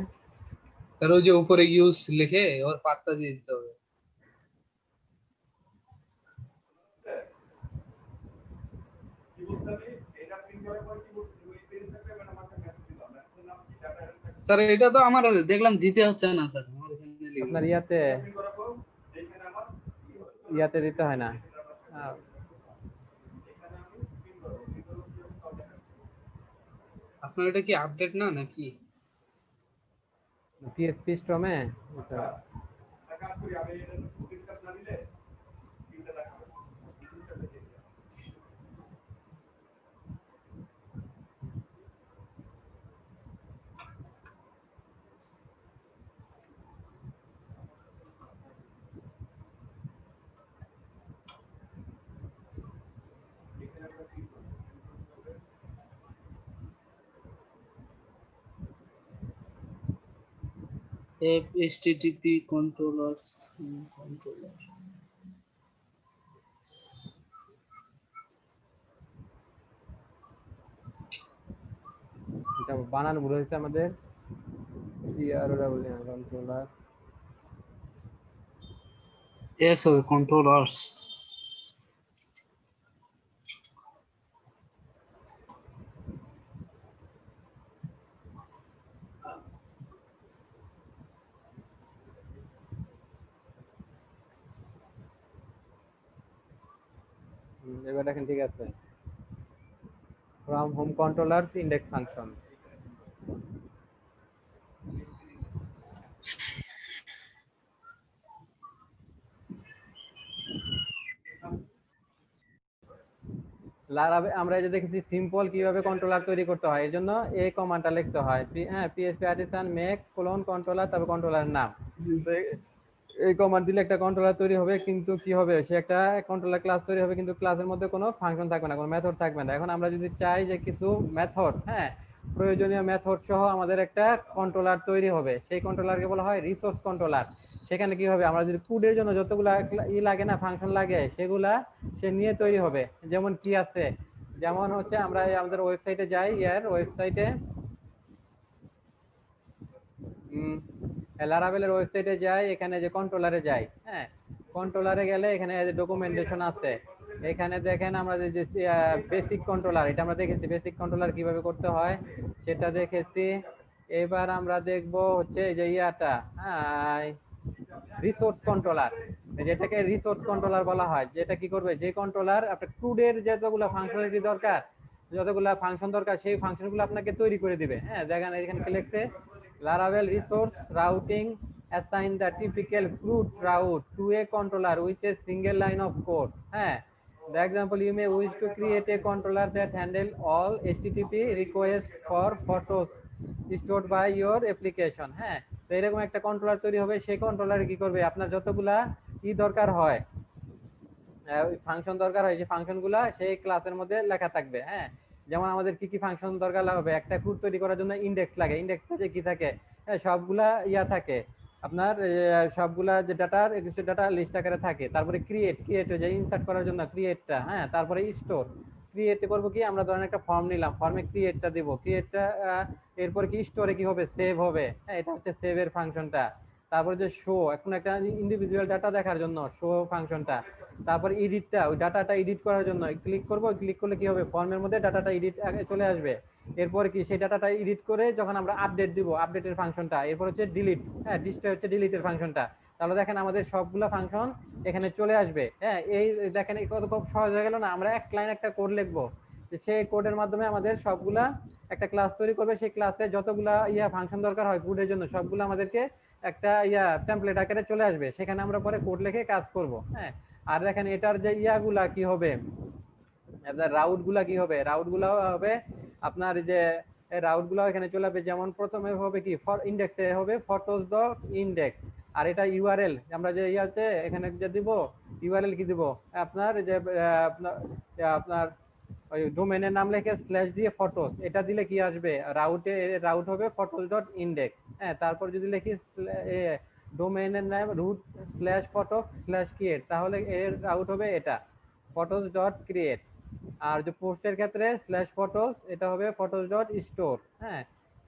স্যার ওই যে উপরে ইউজ লিখে ওর পাত্তা দিয়ে দিতে হবে। স্যার এটা তো আমার দেখলাম দিতে হচ্ছে না স্যার, আমার এখানে আপনার ইয়াতে দিতে হয় না। আপনার এটা কি আপডেট না নাকি? পিএসপি স্ট্রমে HTTP controllers controller এটা বানান ভুল হয়েছে আমাদের CROWL কন্ট্রোলার controllers এবার দেখেন ঠিক আছে from home controllers index function আমরা এই যে দেখেছি সিম্পল কিভাবে কন্ট্রোলার তৈরি করতে হয় এর জন্য এই কমান্ডটা লিখতে হয় হ্যাঁ PHP artisan make colon controller তারপর কন্ট্রোলার নাম তো এই কমান্ড দিলে একটা কন্ট্রোলার তৈরি হবে কিন্তু কি হবে সে একটা কন্ট্রোলার ক্লাস তৈরি হবে কিন্তু ক্লাসের মধ্যে কোনো ফাংশন থাকবে না কোনো মেথড থাকবে না এখন আমরা যদি চাই যে কিছু মেথড হ্যাঁ প্রয়োজনীয় মেথড সহ আমাদের একটা কন্ট্রোলার তৈরি হবে সেই কন্ট্রোলারকে বলা হয় রিসোর্স কন্ট্রোলার সেখানে কি হবে আমরা যদি কোডের জন্য যতগুলা লাগে না ফাংশন লাগে সেগুলা সে নিয়ে তৈরি হবে যেমন কি আছে যেমন হচ্ছে আমরা আমাদের ওয়েবসাইটে যাই ওয়েবসাইটে লারাভেলের ওয়েবসাইটে যাই এখানে যে কন্ট্রোলারে যাই হ্যাঁ কন্ট্রোলারে গেলে এখানে ডকুমেন্টেশন আছে এখানে দেখেন আমরা যে বেসিক কন্ট্রোলার এটা আমরা দেখেছি বেসিক কন্ট্রোলার কিভাবে করতে হয় সেটা দেখেছি এবার আমরা দেখব হচ্ছে যে ইয়াটা রিসোর্স কন্ট্রোলার যেটাকে রিসোর্স কন্ট্রোলার বলা হয় যেটা কি করবে যে কন্ট্রোলার আপনার ক্রুডের যতগুলো ফাংশনালিটি দরকার যতগুলো ফাংশন দরকার সেই ফাংশনগুলো আপনাকে তৈরি করে দিবে হ্যাঁ দেখেন এখানে কি লিখছে Laravel resource routing assign the typical CRUD route to a controller with a single line of code. The example you may wish to create a controller that handle all HTTP requests for photos stored by your application. তো এরকম একটা controller তৈরি হবে সেই কন্ট্রোলারে কি করবে আপনার যতগুলা দরকার হয় ফাংশন দরকার হয় সেই ফাংশনগুলা সেই ক্লাসের মধ্যে লেখা থাকবে যেমন আমাদের কি কি ফাংশন দরকার হবে একটা ক্রুড তৈরি করার জন্য ইন্ডেক্স লাগে ইন্ডেক্সে যে কি থাকে সবগুলা থাকে আপনার সবগুলা যে ডাটার কিছু ডাটা লিস্ট আকারে থাকে তারপরে ক্রিয়েট যে ইনসার্ট করার জন্য ক্রিয়েটটা তারপরে স্টোর ক্রিয়েট করব কি আমরা ধরেন একটা ফর্ম নিলাম ফর্মে ক্রিয়েটটা দেব ক্রিয়েটটা এরপর কি স্টোরে কি হবে সেভ হবে এটা হচ্ছে সেভের ফাংশনটা তারপরে যে শো এখন একটা ইন্ডিভিজুয়াল ডাটা দেখার জন্য শো ফাংশনটা তারপর এডিটটা ওই ডাটাটা এডিট করার জন্য ক্লিক করব ক্লিক করলে কি হবে ফর্মের মধ্যে ডাটাটা এডিট চলে আসবে এরপর কি সেই ডাটাটা এডিট করে যখন আমরা আপডেট দিব আপডেটের ফাংশনটা এরপর হচ্ছে ডিলিট ডিসটা হচ্ছে ডিলিটের ফাংশনটা তাহলে দেখেন আমাদের সবগুলো ফাংশন এখানে চলে আসবে এই দেখেন কত খুব সহজ হয়ে গেল না আমরা এক লাইন একটা কোড লিখবো সেই কোডের মাধ্যমে আমাদের সবগুলা একটা ক্লাস তৈরি করবে সেই ক্লাসে যতগুলা ফাংশন দরকার হয় কোডের জন্য সবগুলো আমাদেরকে একটা টেমপ্লেট আকারে চলে আসবে সেখানে আমরা পরে কোড লিখে কাজ করব আর দেখেন এটার যে ইয়াগুলা কি হবে আপনার রাউটগুলা কি হবে রাউটগুলা হবে আপনার যে রাউটগুলো এখানে চলে আসবে যেমন প্রথমে হবে কি ফর ইন্ডেক্সে হবে photos.index আর এটা ইউআরএল আমরা যে ইয়াতে এখানে যে দিব ইউআরএল কি দিব আপনার যে আপনার ওই ডোমেনের নাম লিখে স্ল্যাশ দিয়ে ফটোস এটা দিলে কি আসবে রাউট হবে photos.index তারপর যদি লিখি ডোমেনের নাম root/photo/create তাহলে এর রাউট হবে এটা photos.create আর যে পোস্টের ক্ষেত্রে /photos এটা হবে photos.store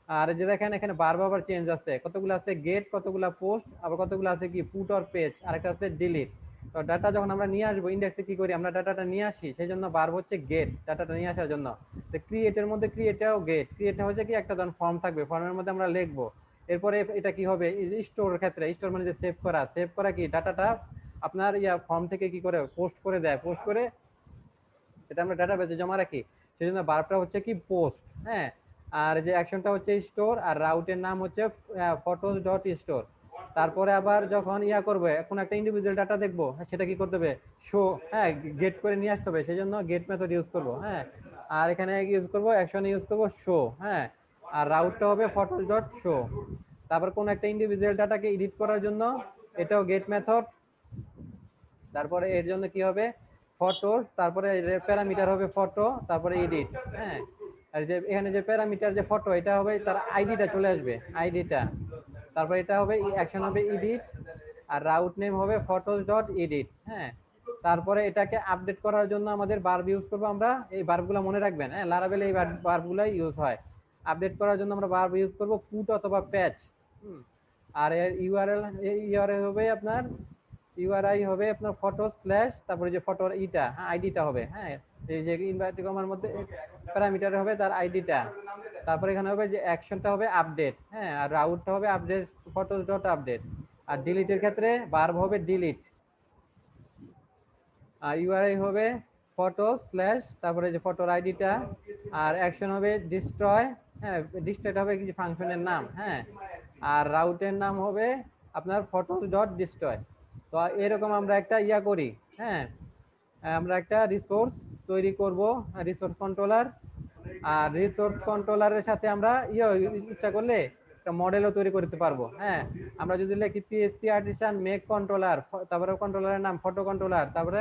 আর যে দেখেন এখানে বারবার চেঞ্জ আছে কতগুলো আছে গেট কতগুলো পোস্ট আবার কতগুলো আছে কি পুট অর পেজ আর একটা আছে ডিলিট তো ডাটা যখন আমরা নিয়ে আসবো ইন্ডেক্সে কি করি আমরা ডাটাটা নিয়ে আসি সেই জন্য বার হচ্ছে গেট ডাটাটা নিয়ে আসার জন্য তো ক্রিয়েটের মধ্যে ক্রিয়েটটাও গেট ক্রিয়েটটা হচ্ছে কি একটা ধরুন ফর্ম থাকবে ফর্মের মধ্যে আমরা লিখবো এরপরে এটা কি হবে স্টোর ক্ষেত্রে স্টোর মানে যে সেভ করা কি ডাটাটা আপনার ফর্ম থেকে কি করে পোস্ট করে দেয় পোস্ট করে এটা আমরা ডাটাবেসে জমা রাখি সেজন্য বারটা হচ্ছে কি পোস্ট আর যে অ্যাকশনটা হচ্ছে স্টোর আর রাউটের নাম হচ্ছে photos.store তারপরে আবার যখন করবে এখন একটা ইন্ডিভিজুয়াল ডাটা দেখবো সেটা কি করতে হবে শো গেট করে নিয়ে আসতে হবে সেজন্য গেট মেথড ইউজ করবো আর এখানে ইউজ করবো অ্যাকশন ইউজ করবো শো আর রাউটটা হবে photos.show তারপর কোন একটা ইন্ডিভিজুয়াল ডাটাকে এডিট করার জন্য এটাও গেট মেথড তারপরে এর জন্য কি হবে ফটোস তারপরে প্যারামিটার হবে ফটো তারপরে এডিট আর যে এখানে যে প্যারামিটার যে ফটো এটা হবে তার আইডিটা চলে আসবে আইডিটা তারপর এটা হবে অ্যাকশন হবে এডিট, আর রাউট নেম হবে ফটোস ডট এডিট। হ্যাঁ, তারপরে এটাকে আপডেট করার জন্য আমাদের ভার্ব ইউজ করবো আমরা, এই ভার্বগুলো মনে রাখবেন। হ্যাঁ, লারাভেলে এই ভার্বগুলো ইউজ হয়। আপডেট করার জন্য আমরা ভার্ব ইউজ করব পুট অথবা প্যাচ। আর এর ইউআরএল হবে আপনার, ইউআরআই হবে আপনার ফটো স্ল্যাশ, তারপরে যে ফটোর ইটা, হ্যাঁ আইডিটা হবে। হ্যাঁ, এই যে ইনভার্টেড কমার মধ্যে প্যারামিটার হবে তার আইডিটা। তারপরে এখানে হবে যে অ্যাকশনটা হবে আপডেট। হ্যাঁ, আর রাউটটা হবে আপডেট ফটোস ডট আপডেট। আর ডিলিটের ক্ষেত্রে ভার্ব হবে ডিলিট। আর ইউআরআই হবে ফটো স্ল্যাশ, তারপরে যে ফটোর আইডিটা। আর অ্যাকশন হবে ডিস্ট্রয়। হ্যাঁ, ডিস্ট্রয়টা হবে কিছু ফাংশনের নাম। হ্যাঁ, আর রাউটের নাম হবে আপনার ফটোস ডট ডিস্ট্রয়। তো এরকম আমরা একটা ইয়া করি। হ্যাঁ, আমরা একটা রিসোর্স তৈরি করব, রিসোর্স কন্ট্রোলার। আর রিসোর্স কন্ট্রোলারের সাথে আমরা ইচ্ছা করলে একটা মডেলও তৈরি করতে পারবো। হ্যাঁ, আমরা যদি লিখি পিএইচপি আর্টিসান মেক কন্ট্রোলার, তারপরে কন্ট্রোলারের নাম ফটো কন্ট্রোলার, তারপরে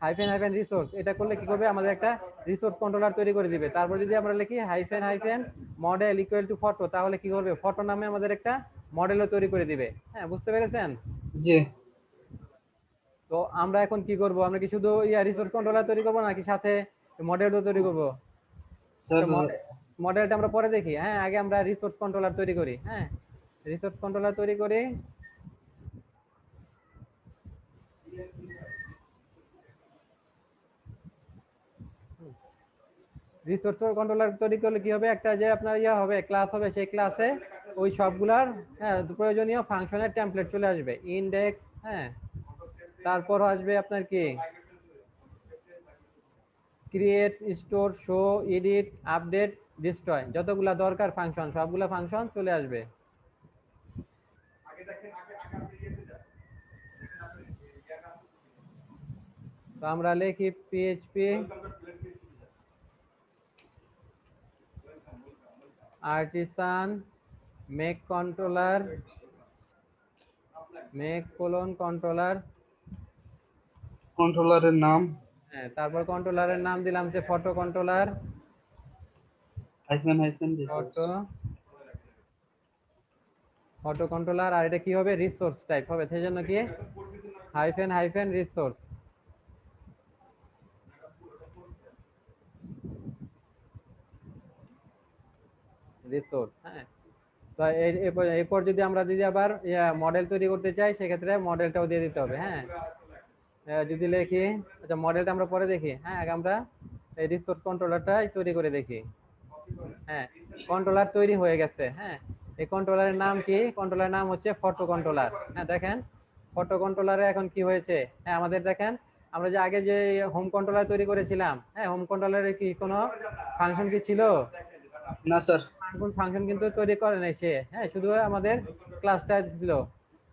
হাইফেন হাইফেন রিসোর্স, এটা করলে কি করবে আমাদের একটা রিসোর্স কন্ট্রোলার তৈরি করে দিবে। তারপর যদি আমরা লিখি hyphen hyphen model equal to photo, তাহলে কি করবে ফটো নামে আমাদের একটা মডেলও তৈরি করে দিবে। হ্যাঁ, বুঝতে পেরেছেন? জি তো আমরা এখন কি করব, আমরা কি শুধু রিসোর্স কন্ট্রোলার তৈরি করবো নাকি সাথে মডেলও তৈরি করব? স্যার, মডেলটা আমরা পরে দেখি। হ্যাঁ, আগে আমরা রিসোর্স কন্ট্রোলার তৈরি করি। হ্যাঁ, রিসোর্স কন্ট্রোলার তৈরি করি। রিসোর্স কন্ট্রোলার তৈরি করলে কি হবে, একটা যে আপনার হবে ক্লাস হবে, সেই ক্লাসে ওই সবগুলার প্রয়োজনীয় ফাংশনের টেমপ্লেট চলে আসবে, ইনডেক্স। হ্যাঁ, তারপর আসবে আপনার কি create, store, show, edit, update, destroy, যতগুলা দরকার ফাংশন সবগুলা ফাংশন চলে আসবে। তো আমরা লিখি PHP artisan make controller, make controller. কন্ট্রোলারের নাম হ্যাঁ, তারপর কন্ট্রোলারের নাম দিলাম যে photo controller, hyphen hyphen resource. Photo controller. আর এটা কি হবে, রিসোর্স টাইপ হবে, সেই জন্য কি হাইফেন হাইফেন রিসোর্স। রিসোর্স। হ্যাঁ, তো এরপর যদি আমরা আবার মডেল তৈরি করতে চাই, সেক্ষেত্রে মডেলটাও দিয়ে দিতে হবে। হ্যাঁ, যদি লিখি, আচ্ছা মডেলটা আমরা পরে দেখি। হ্যাঁ, আগে আমরা এই রিসোর্স কন্ট্রোলারটা তৈরি করে দেখি। হ্যাঁ, কন্ট্রোলার তৈরি হয়ে গেছে। হ্যাঁ, এই কন্ট্রোলারের নাম কি, কন্ট্রোলারের নাম হচ্ছে ফটো কন্ট্রোলার। হ্যাঁ, দেখেন ফটো কন্ট্রোলারে এখন কি হয়েছে। হ্যাঁ, আমাদের দেখেন আমরা যে আগে যে হোম কন্ট্রোলার তৈরি করেছিলাম, হ্যাঁ হোম কন্ট্রোলারে কি কোনো ফাংশন কি ছিল? না স্যার। ফাংশন কিন্তু তৈরি করে নাই সে। হ্যাঁ, শুধু আমাদের ক্লাসটা ছিল।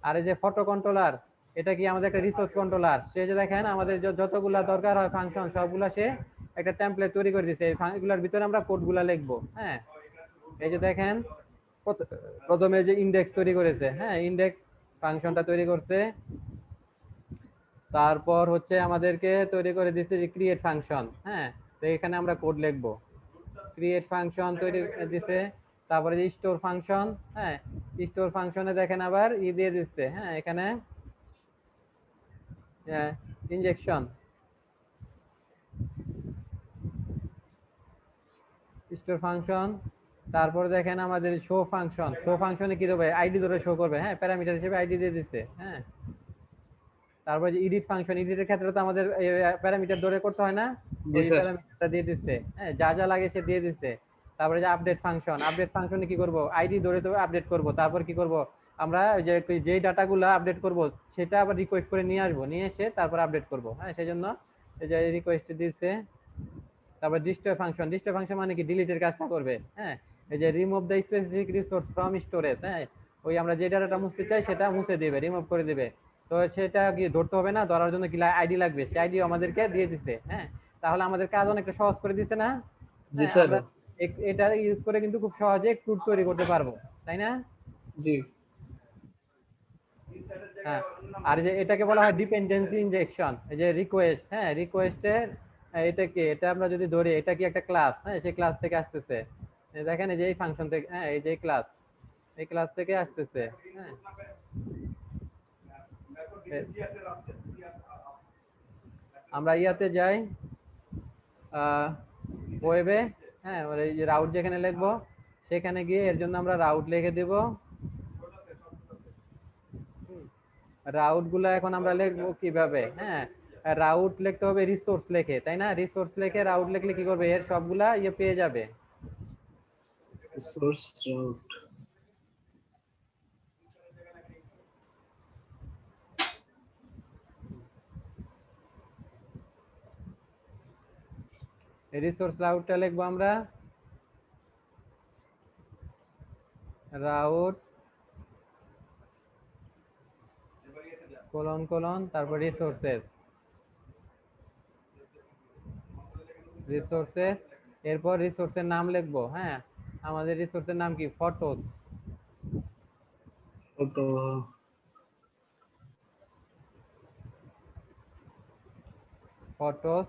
আর এই যে ফটো কন্ট্রোলার, এটা কি আমাদের একটা রিসোর্স কন্ট্রোলার। সে যে দেখেন আমাদের যতগুলা দরকার হয় ফাংশন সবগুলা সে একটা টেমপ্লেট তৈরি করে দিয়েছে, এগুলোর ভিতরে আমরা কোডগুলা লিখবো। হ্যাঁ, এই যে দেখেন প্রথমে যে ইনডেক্স তৈরি করেছে। হ্যাঁ, ইনডেক্স ফাংশনটা তৈরি করছে। তারপর হচ্ছে আমাদেরকে তৈরি করে দিয়েছে যে ক্রিয়েট ফাংশন। হ্যাঁ, তো এখানে আমরা কোড লিখবো, ক্রিয়েট ফাংশন তৈরি দিছে। তারপরে যে স্টোর ফাংশন, হ্যাঁ স্টোর ফাংশনে দেখেন আবার দিয়ে দিচ্ছে। হ্যাঁ, এখানে ইনজেকশন, স্টোর ফাংশন। তারপর দেখেন আমাদের শো ফাংশন, শো ফাংশনে কি দেবে, আইডি ধরে শো করবে। হ্যাঁ, প্যারামিটার হিসেবে আইডি দিয়ে দিচ্ছে। হ্যাঁ, তারপর যে এডিট ফাংশন, এডিটের ক্ষেত্রে তো আমাদের প্যারামিটার ধরে করতে হয় না, ওই প্যারামিটারটা দিয়ে দিচ্ছে। হ্যাঁ, যা যা লাগে সে দিয়ে দিচ্ছে। তারপরে যে আপডেট ফাংশন, আপডেট ফাংশনে কি করব, আইডি ধরে তো আপডেট করব। তারপর কি করব, আমরা যে ডাটাগুলো আপডেট করব সেটা আবার রিকোয়েস্ট করে নিয়ে আসবো, নিয়ে এসে তারপর আপডেট করব। হ্যাঁ, সেজন্য এই যে রিকোয়েস্ট দিচ্ছে। তারপর ডিস্ট্রয় ফাংশন, ডিস্ট্রয় ফাংশন মানে কি ডিলিটের কাজটা করবে। হ্যাঁ, এই যে remove the specific resource from storage. হ্যাঁ, ওই আমরা যে ডাটাটা মুছতে চাই সেটা মুছে দিবে, রিমুভ করে দিবে। তো সেটা কি ধরতে হবে না, ধরার জন্য কি আইডি লাগবে, সেই আইডি আমাদেরকে দিয়ে দিছে। হ্যাঁ, তাহলে আমাদের কাজ অনেকটা সহজ করে দিছে না? জি স্যার। এটা ইউজ করে কিন্তু খুব সহজে কোড তৈরি করতে পারবো, তাই না? জি। হ্যাঁ, আর যে এটাকে বলা হয় ডিপেন্ডেন্সি ইনজেকশন। এই যে রিকোয়েস্ট, হ্যাঁ রিকোয়েস্টের এটা কি, এটা আমরা যদি ধরি এটা কি একটা ক্লাস। হ্যাঁ, সেই ক্লাস থেকে আসতেছে। দেখেন এই যে এই ফাংশন থেকে, হ্যাঁ এই যে ক্লাস, এই ক্লাস থেকে আসতেছে। হ্যাঁ, আমরা ইয়াতে যাই ওয়েবে। হ্যাঁ, এই যে রাউট যেখানে লিখবো সেখানে গিয়ে এর জন্য আমরা রাউট লিখে দেব। রাউট গুলা এখন আমরা লিখবো কিভাবে? হ্যাঁ, রাউট লিখতে হবে রিসোর্স লিখে, তাই না? রিসোর্স লিখে রাউট লিখলে কি করবে, এর সবগুলা ইয়ে পেয়ে যাবে। সোর্স রাউট রিসোর্স রাউটটা লিখবো আমরা রাউট কোলন কোলন তারপর রিসোর্সেস রিসোর্সেস, এরপর রিসোর্সের নাম লিখবো। হ্যাঁ, আমাদের রিসোর্সের নাম কি? ফটোস। ফটো ফটোস,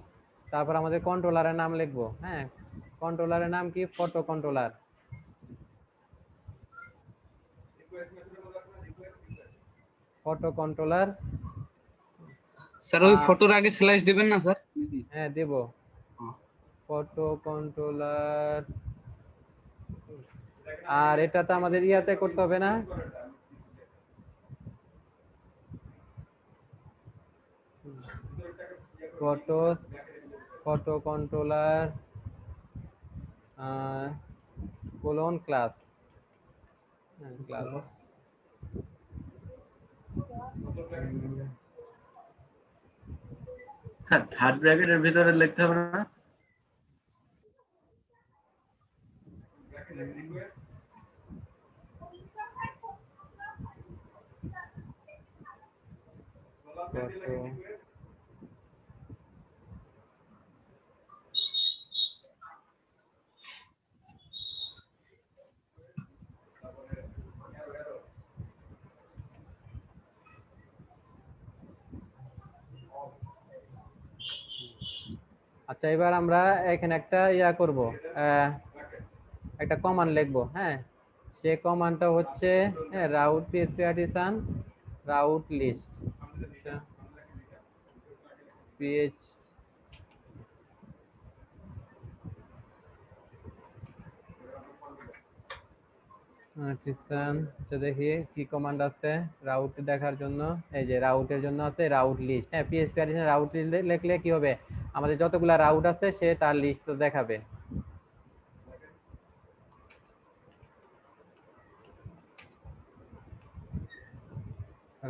তারপর আমাদের কন্ট্রোলারের নাম লিখবো। হ্যাঁ, কন্ট্রোলারের নাম কি? Photo controller. Photo controller. Sir ওই ফটোর আগে স্ল্যাশ দিবেন না স্যার? হ্যাঁ দেব। Photo controller. আর এটা তো আমাদের ইয়াতে করতে হবে না? Photos photo controller colon class. Class sir third ব্র্যাকেটের ভিতরে লিখতে হবে না? আচ্ছা, এবার আমরা এখানে একটা ইয়া করব, একটা কমান্ড লিখবো। হ্যাঁ, সে কমান্ডটা হচ্ছে route PHP artisan route list PH artisan. দেখি কি কমান্ড আছে রাউট দেখার জন্য। এই যে রাউটের জন্য আছে রাউট লিস্ট। হ্যাঁ, পিএইচপি আর্টিসান রাউট লিস্ট লিখলে কি হবে, আমাদের যতগুলা রাউট আছে সে তার লিস্ট দেখাবে।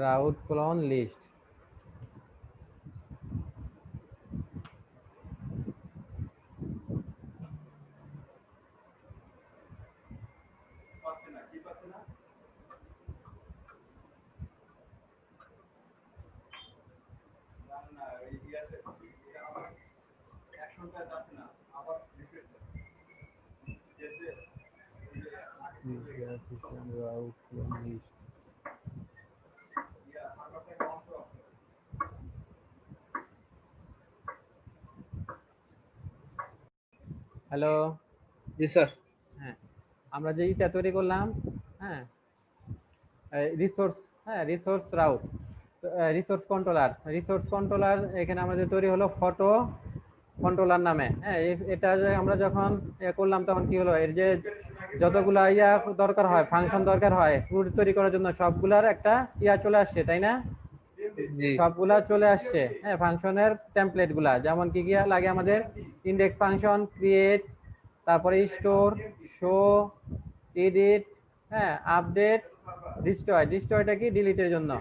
Route colon list. Route colon list. Hello. জি স্যার। হ্যাঁ, আমরা যে এটা তৈরি করলাম, হ্যাঁ রিসোর্স, হ্যাঁ resource route, resource controller. Resource controller এখানে আমাদের তৈরি হলো ফটো কন্ট্রোলার নামে। হ্যাঁ, এটা যে আমরা যখন করলাম তখন কি হলো, এর যে যতগুলা ইয়া দরকার হয়, ফাংশন দরকার হয় রুট তৈরি করার জন্য, সবগুলার একটা ইয়া চলে আসছে, তাই না? জি সবগুলা চলে আসছে। হ্যাঁ, ফাংশনের টেমপ্লেট গুলা যেমন কি কি লাগে আমাদের, ইনডেক্স ফাংশন, ক্রিয়েট, তারপরে স্টোর, শো, এডিট, হ্যাঁ আপডেট, ডিস্ট্রয়। ডিস্ট্রয়টা কি? ডিলিটের জন্য।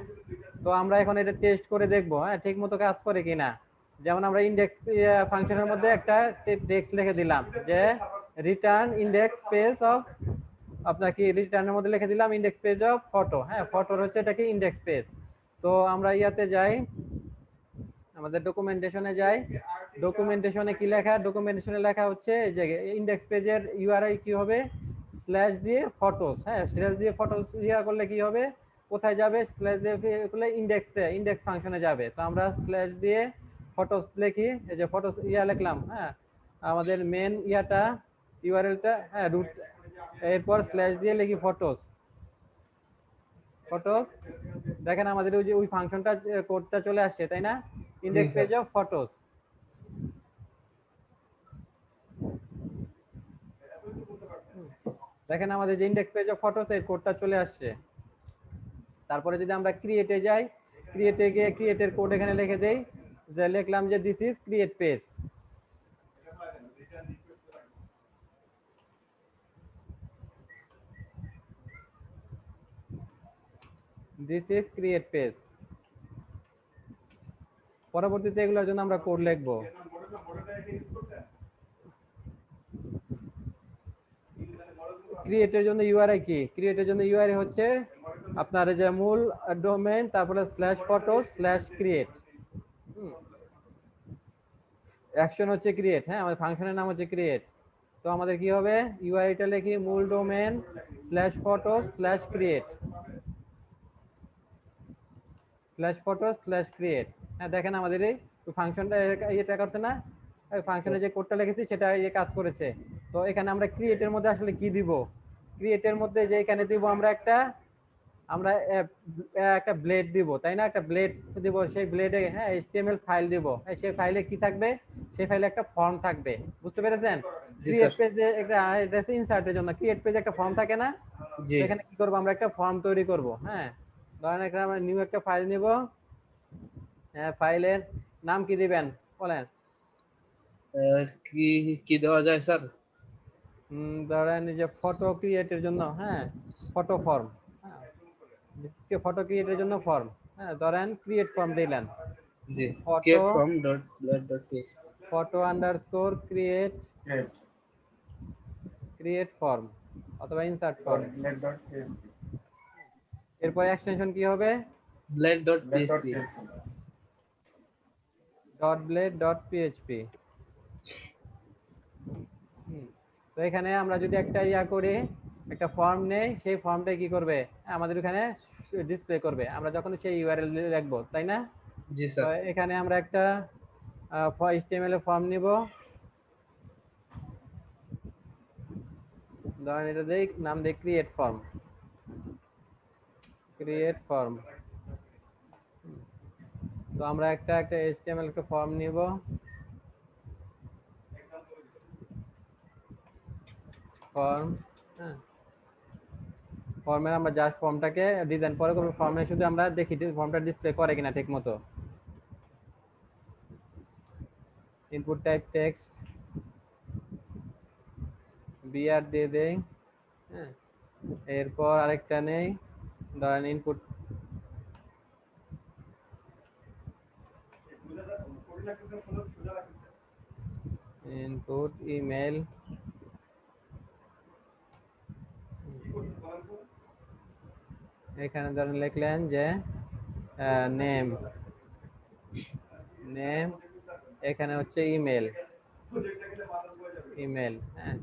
তো আমরা এখন এটা টেস্ট করে দেখবো, হ্যাঁ ঠিক মতো কাজ করে কিনা। যেমন আমরা ইনডেক্স ফাংশনের মধ্যে একটা টেক্সট লিখে দিলাম যে রিটার্ন ইনডেক্স পেজ অফ, আপনার কি রিটার্নের মধ্যে লিখে দিলাম ইনডেক্স পেজ অফ ফটো। হ্যাঁ, ফটোর হচ্ছে এটা কি? Index page. তো আমরা ইয়াতে যাই, আমাদের ডকুমেন্টেশনে যাই। ডকুমেন্টেশনে কি লেখা? ডকুমেন্টেশনে লেখা হচ্ছে যে ইনডেক্স পেজের ইউআরআই কি হবে? স্ল্যাশ দিয়ে ফটোস। হ্যাঁ, স্ল্যাশ দিয়ে ফটোস ইয়া করলে কি হবে, কোথায় যাবে? স্ল্যাশ দিয়ে করলে ইনডেক্সে, ইনডেক্স ফাংশনে যাবে। তো আমরা স্ল্যাশ দিয়ে ফটোস লিখি, এই যে ফটোস ইয়া লিখলাম। হ্যাঁ, আমাদের মেন ইয়াটা ইউআরএলটা, হ্যাঁ রুট, এরপর স্ল্যাশ দিয়ে লিখি ফটোস। ফটোস, দেখেন আমাদের ওই যে ওই ফাংশনটা কোডটা চলে আসছে তাই না, index sir. Page of photos. দেখেন আমাদের যে ইন্ডেক্স পেজ অফ ফটোস এর কোডটা চলে আসছে। তারপরে যদি আমরা ক্রিয়েটে যাই, ক্রিয়েটে গিয়ে ক্রিয়েটের কোড এখানে লিখে দেই, যে লিখলাম যে this is create page. This is create page. পরবর্তীতে এগুলোর জন্য আমরা কোড লিখবো। ক্রিয়েটের জন্য ইউআরআই কি? ক্রিয়েটের জন্য ইউআরআই হচ্ছে আপনার যে মূল ডোমেইন, তারপরে /photos/create। অ্যাকশন হচ্ছে ক্রিয়েট, হ্যাঁ আমাদের ফাংশনের নাম হচ্ছে ক্রিয়েট। তো আমাদের কি হবে, ইউআরআইটা লিখি মূল ডোমেইন /photos/create /photos/create। হ্যাঁ দেখেন আমাদের এই ফাংশনটা এটা করছে না, ওই ফাংশনে যে কোডটা লিখেছি সেটা এই কাজ করেছে। তো এখানে আমরা ক্রিয়েটের মধ্যে আসলে কি দিব, ক্রিয়েটের মধ্যে যে এখানে দিব আমরা একটা ব্লেড দিব তাই না, একটা ব্লেড দিব, সেই ব্লেডে হ্যাঁ HTML ফাইল দিব, সেই ফাইলে কি থাকবে, সেই ফাইলে একটা ফর্ম থাকবে, বুঝতে পেরেছেন? ক্রিয়েট পেজে একটা এটা ইনসার্টের জন্য ক্রিয়েট পেজে একটা ফর্ম থাকে না, এখানে কি করব আমরা একটা ফর্ম তৈরি করব। হ্যাঁ ধরেন এখানে আমরা নিউ একটা ফাইল নিব, হ্যাঁ ফাইলের নাম কি দিবেন বলেন? কি কি দেওয়া যায় স্যার? ধরেন যে ফটো ক্রিয়েটের জন্য, হ্যাঁ ফটো ফর্ম, ফটো ক্রিয়েটের জন্য ফর্ম, হ্যাঁ ধরেন ক্রিয়েট ফর্ম দিলেন, জি photo from.blend.php photo underscore create form অথবা ইনসার্ট ফর্ম। এরপর এক্সটেনশন কি হবে, blend.php .blade.php। তো এখানে আমরা যদি একটা করি, একটা ফর্ম নেই, সেই ফর্মটা কি করবে আমাদের এখানে ডিসপ্লে করবে আমরা যখন সেই ইউআরএল লিখবো তাই না। জি তো স্যার। এখানে আমরা একটা HTML ফর্ম নিব, ধরেন এটা দেই নাম দেই ক্রিয়েট ফর্ম। তো আমরা একটা HTML একটা ফর্ম নিব, ফর্ম, হ্যাঁ ফর্মে আমরা জাস্ট ফর্মটাকে ডিজাইন পরে করব, ফর্মে শুধু আমরা দেখি যে ফর্মটা ডিসপ্লে করে কিনা ঠিক মতো। ইনপুট টাইপ টেক্সট বিআর দিয়ে দেই, হ্যাঁ এরপর আরেকটা নেই, ধরেন ইনপুট ইমেল, এখানে ধরেন লিখলেন যে নেম, এখানে হচ্ছে ইমেল, হ্যাঁ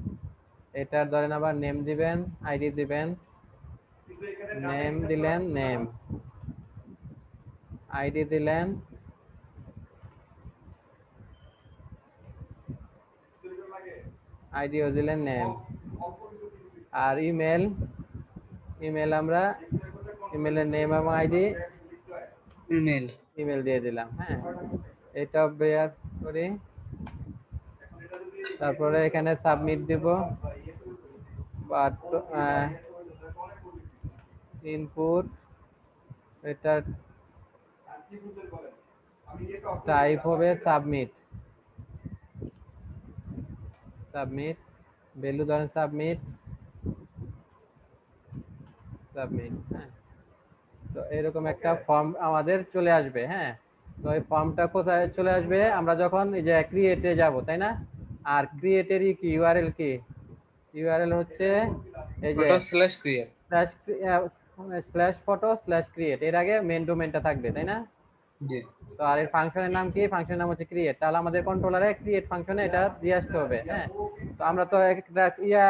এটার ধরেন আবার নেম দিবেন, আইডি দিবেন, নেম দিলেন, আইডি দিলেন, আইডিও দিলেন, নেম। আর ইমেল আমরা ইমেলের নেম এবং আইডি ইমেল দিয়ে দিলাম, হ্যাঁ এটা বেয়ার করি। তারপরে এখানে সাবমিট দিব, বাট ইনপুট এটা টাইপ হবে সাবমিট, ভ্যালু ধরেন সাবমিট, হ্যাঁ তো এরকম একটা ফর্ম আমাদের চলে আসবে। হ্যাঁ তো এই ফর্মটা কোথায় চলে আসবে, আমরা যখন এই যে ক্রিয়েটে যাব তাই না। আর ক্রিয়েটেরই কি ইউআরএল কি, ইউআরএল হচ্ছে এই যে /photo/create, এর আগে মেইন ডোমেইনটা থাকবে তাই না। জি। তো আর এর ফাংশনের নাম কি, ফাংশনের নাম হচ্ছে ক্রিয়েট, তাহলে আমাদের কন্ট্রোলারে ক্রিয়েট ফাংশনে এটা দিয়ে আসতে হবে। হ্যাঁ তো আমরা তো একটা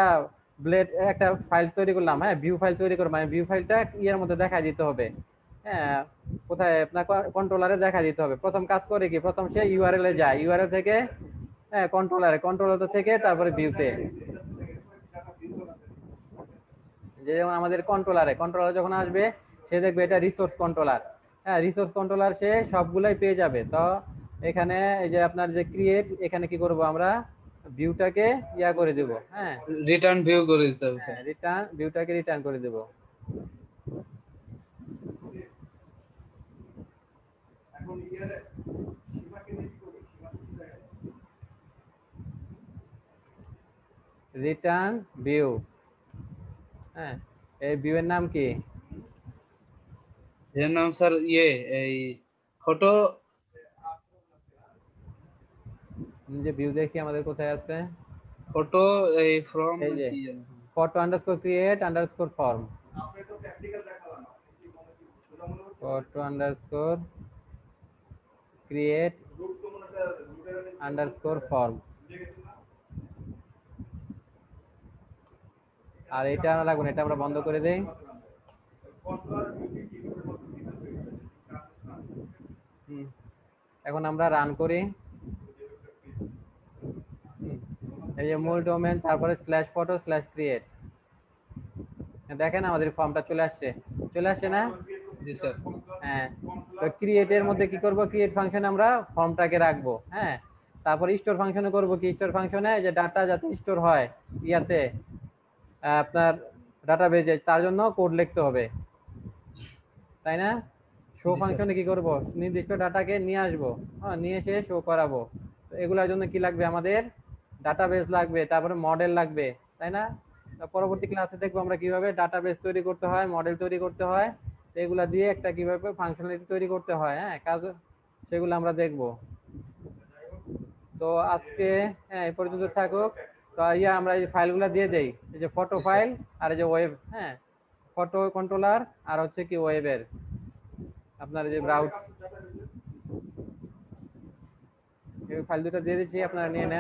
ব্লেড একটা ফাইল তৈরি করলাম, হ্যাঁ ভিউ ফাইল তৈরি করব, মানে ভিউ ফাইলটা ইয়ের মধ্যে দেখাই দিতে হবে, হ্যাঁ কোথায় আপনার কন্ট্রোলারে দেখা দিতে হবে। প্রথম কাজ করে কি, প্রথম সে ইউআরএল এ যায়, ইউআরএল থেকে হ্যাঁ কন্ট্রোলার থেকে তারপরে ভিউতে, যেমন আমাদের কন্ট্রোলারে যখন আসবে সে দেখবে এটা রিসোর্স কন্ট্রোলার। হ্যাঁ, রিসোর্স কন্ট্রোলার সে সবগুলাই পেয়ে যাবে। তো এখানে এই যে আপনার যে ক্রিয়েট, এখানে কি করব আমরা ভিউটাকে ইয়া করে দেব। হ্যাঁ, রিটার্ন ভিউ করে দিতে হবে স্যার। রিটার্ন ভিউটাকে রিটার্ন করে দেব। Return view. হ্যাঁ, এই ভিউ এর নাম কি? এর নাম স্যার এই ফটো। যে ভিউ দেখি আমাদের কোথায় আছে, ফটো এই ফ্রম এই যে কি জানি। Photo underscore create underscore form, photo underscore create underscore form. আর এটা আমরা রাখবো না, এটা আমরা বন্ধ করে দেই। এখন আমরা রান করি। এই যে মূল ডোমেন, তারপরে স্ল্যাশ ফটো স্ল্যাশ ক্রিয়েট। দেখেন আমাদের ফর্মটা চলে আসছে না? জি স্যার। হ্যাঁ, তো ক্রিয়েটের মধ্যে কি করব, ক্রিয়েট ফাংশনে আমরা ফর্মটাকে রাখবো। হ্যাঁ, তারপর স্টোর ফাংশনে করব কি, স্টোর ফাংশনে যে ডাটা যাতে স্টোর হয় ইয়াতে আপনার ডাটাবেজে, তার জন্য কোড লিখতে হবে, তাই না? শো জি, স্যার। ফাংশনে কি করব, নির্দিষ্ট ডাটাকে নিয়ে আসবো, হ্যাঁ, নিয়ে এসে শো করাবো। তো এগুলোর জন্য কি লাগবে, আমাদের ডাটাবেস লাগবে, তারপরে মডেল লাগবে, তাই না? তো পরবর্তী ক্লাসে দেখবো আমরা কিভাবে ডাটাবেস তৈরি করতে হয়, মডেল তৈরি করতে হয়, তো এগুলা দিয়ে একটা কিভাবে ফাংশনালিটি তৈরি করতে হয়, হ্যাঁ, কাজ, সেগুলো আমরা দেখবো। তো আজকে হ্যাঁ এই পর্যন্ত থাকুক। তো আমরা এই ফাইলগুলো দিয়ে দেই, এই যে ফটো ফাইল আর এই যে ওয়েব, হ্যাঁ, ফটো কন্ট্রোলার আর হচ্ছে কি ওয়েবের আপনার যে ব্রাউজ, এই ফাইল দুটো দিয়ে দিচ্ছি, আপনারা নিয়ে নেন।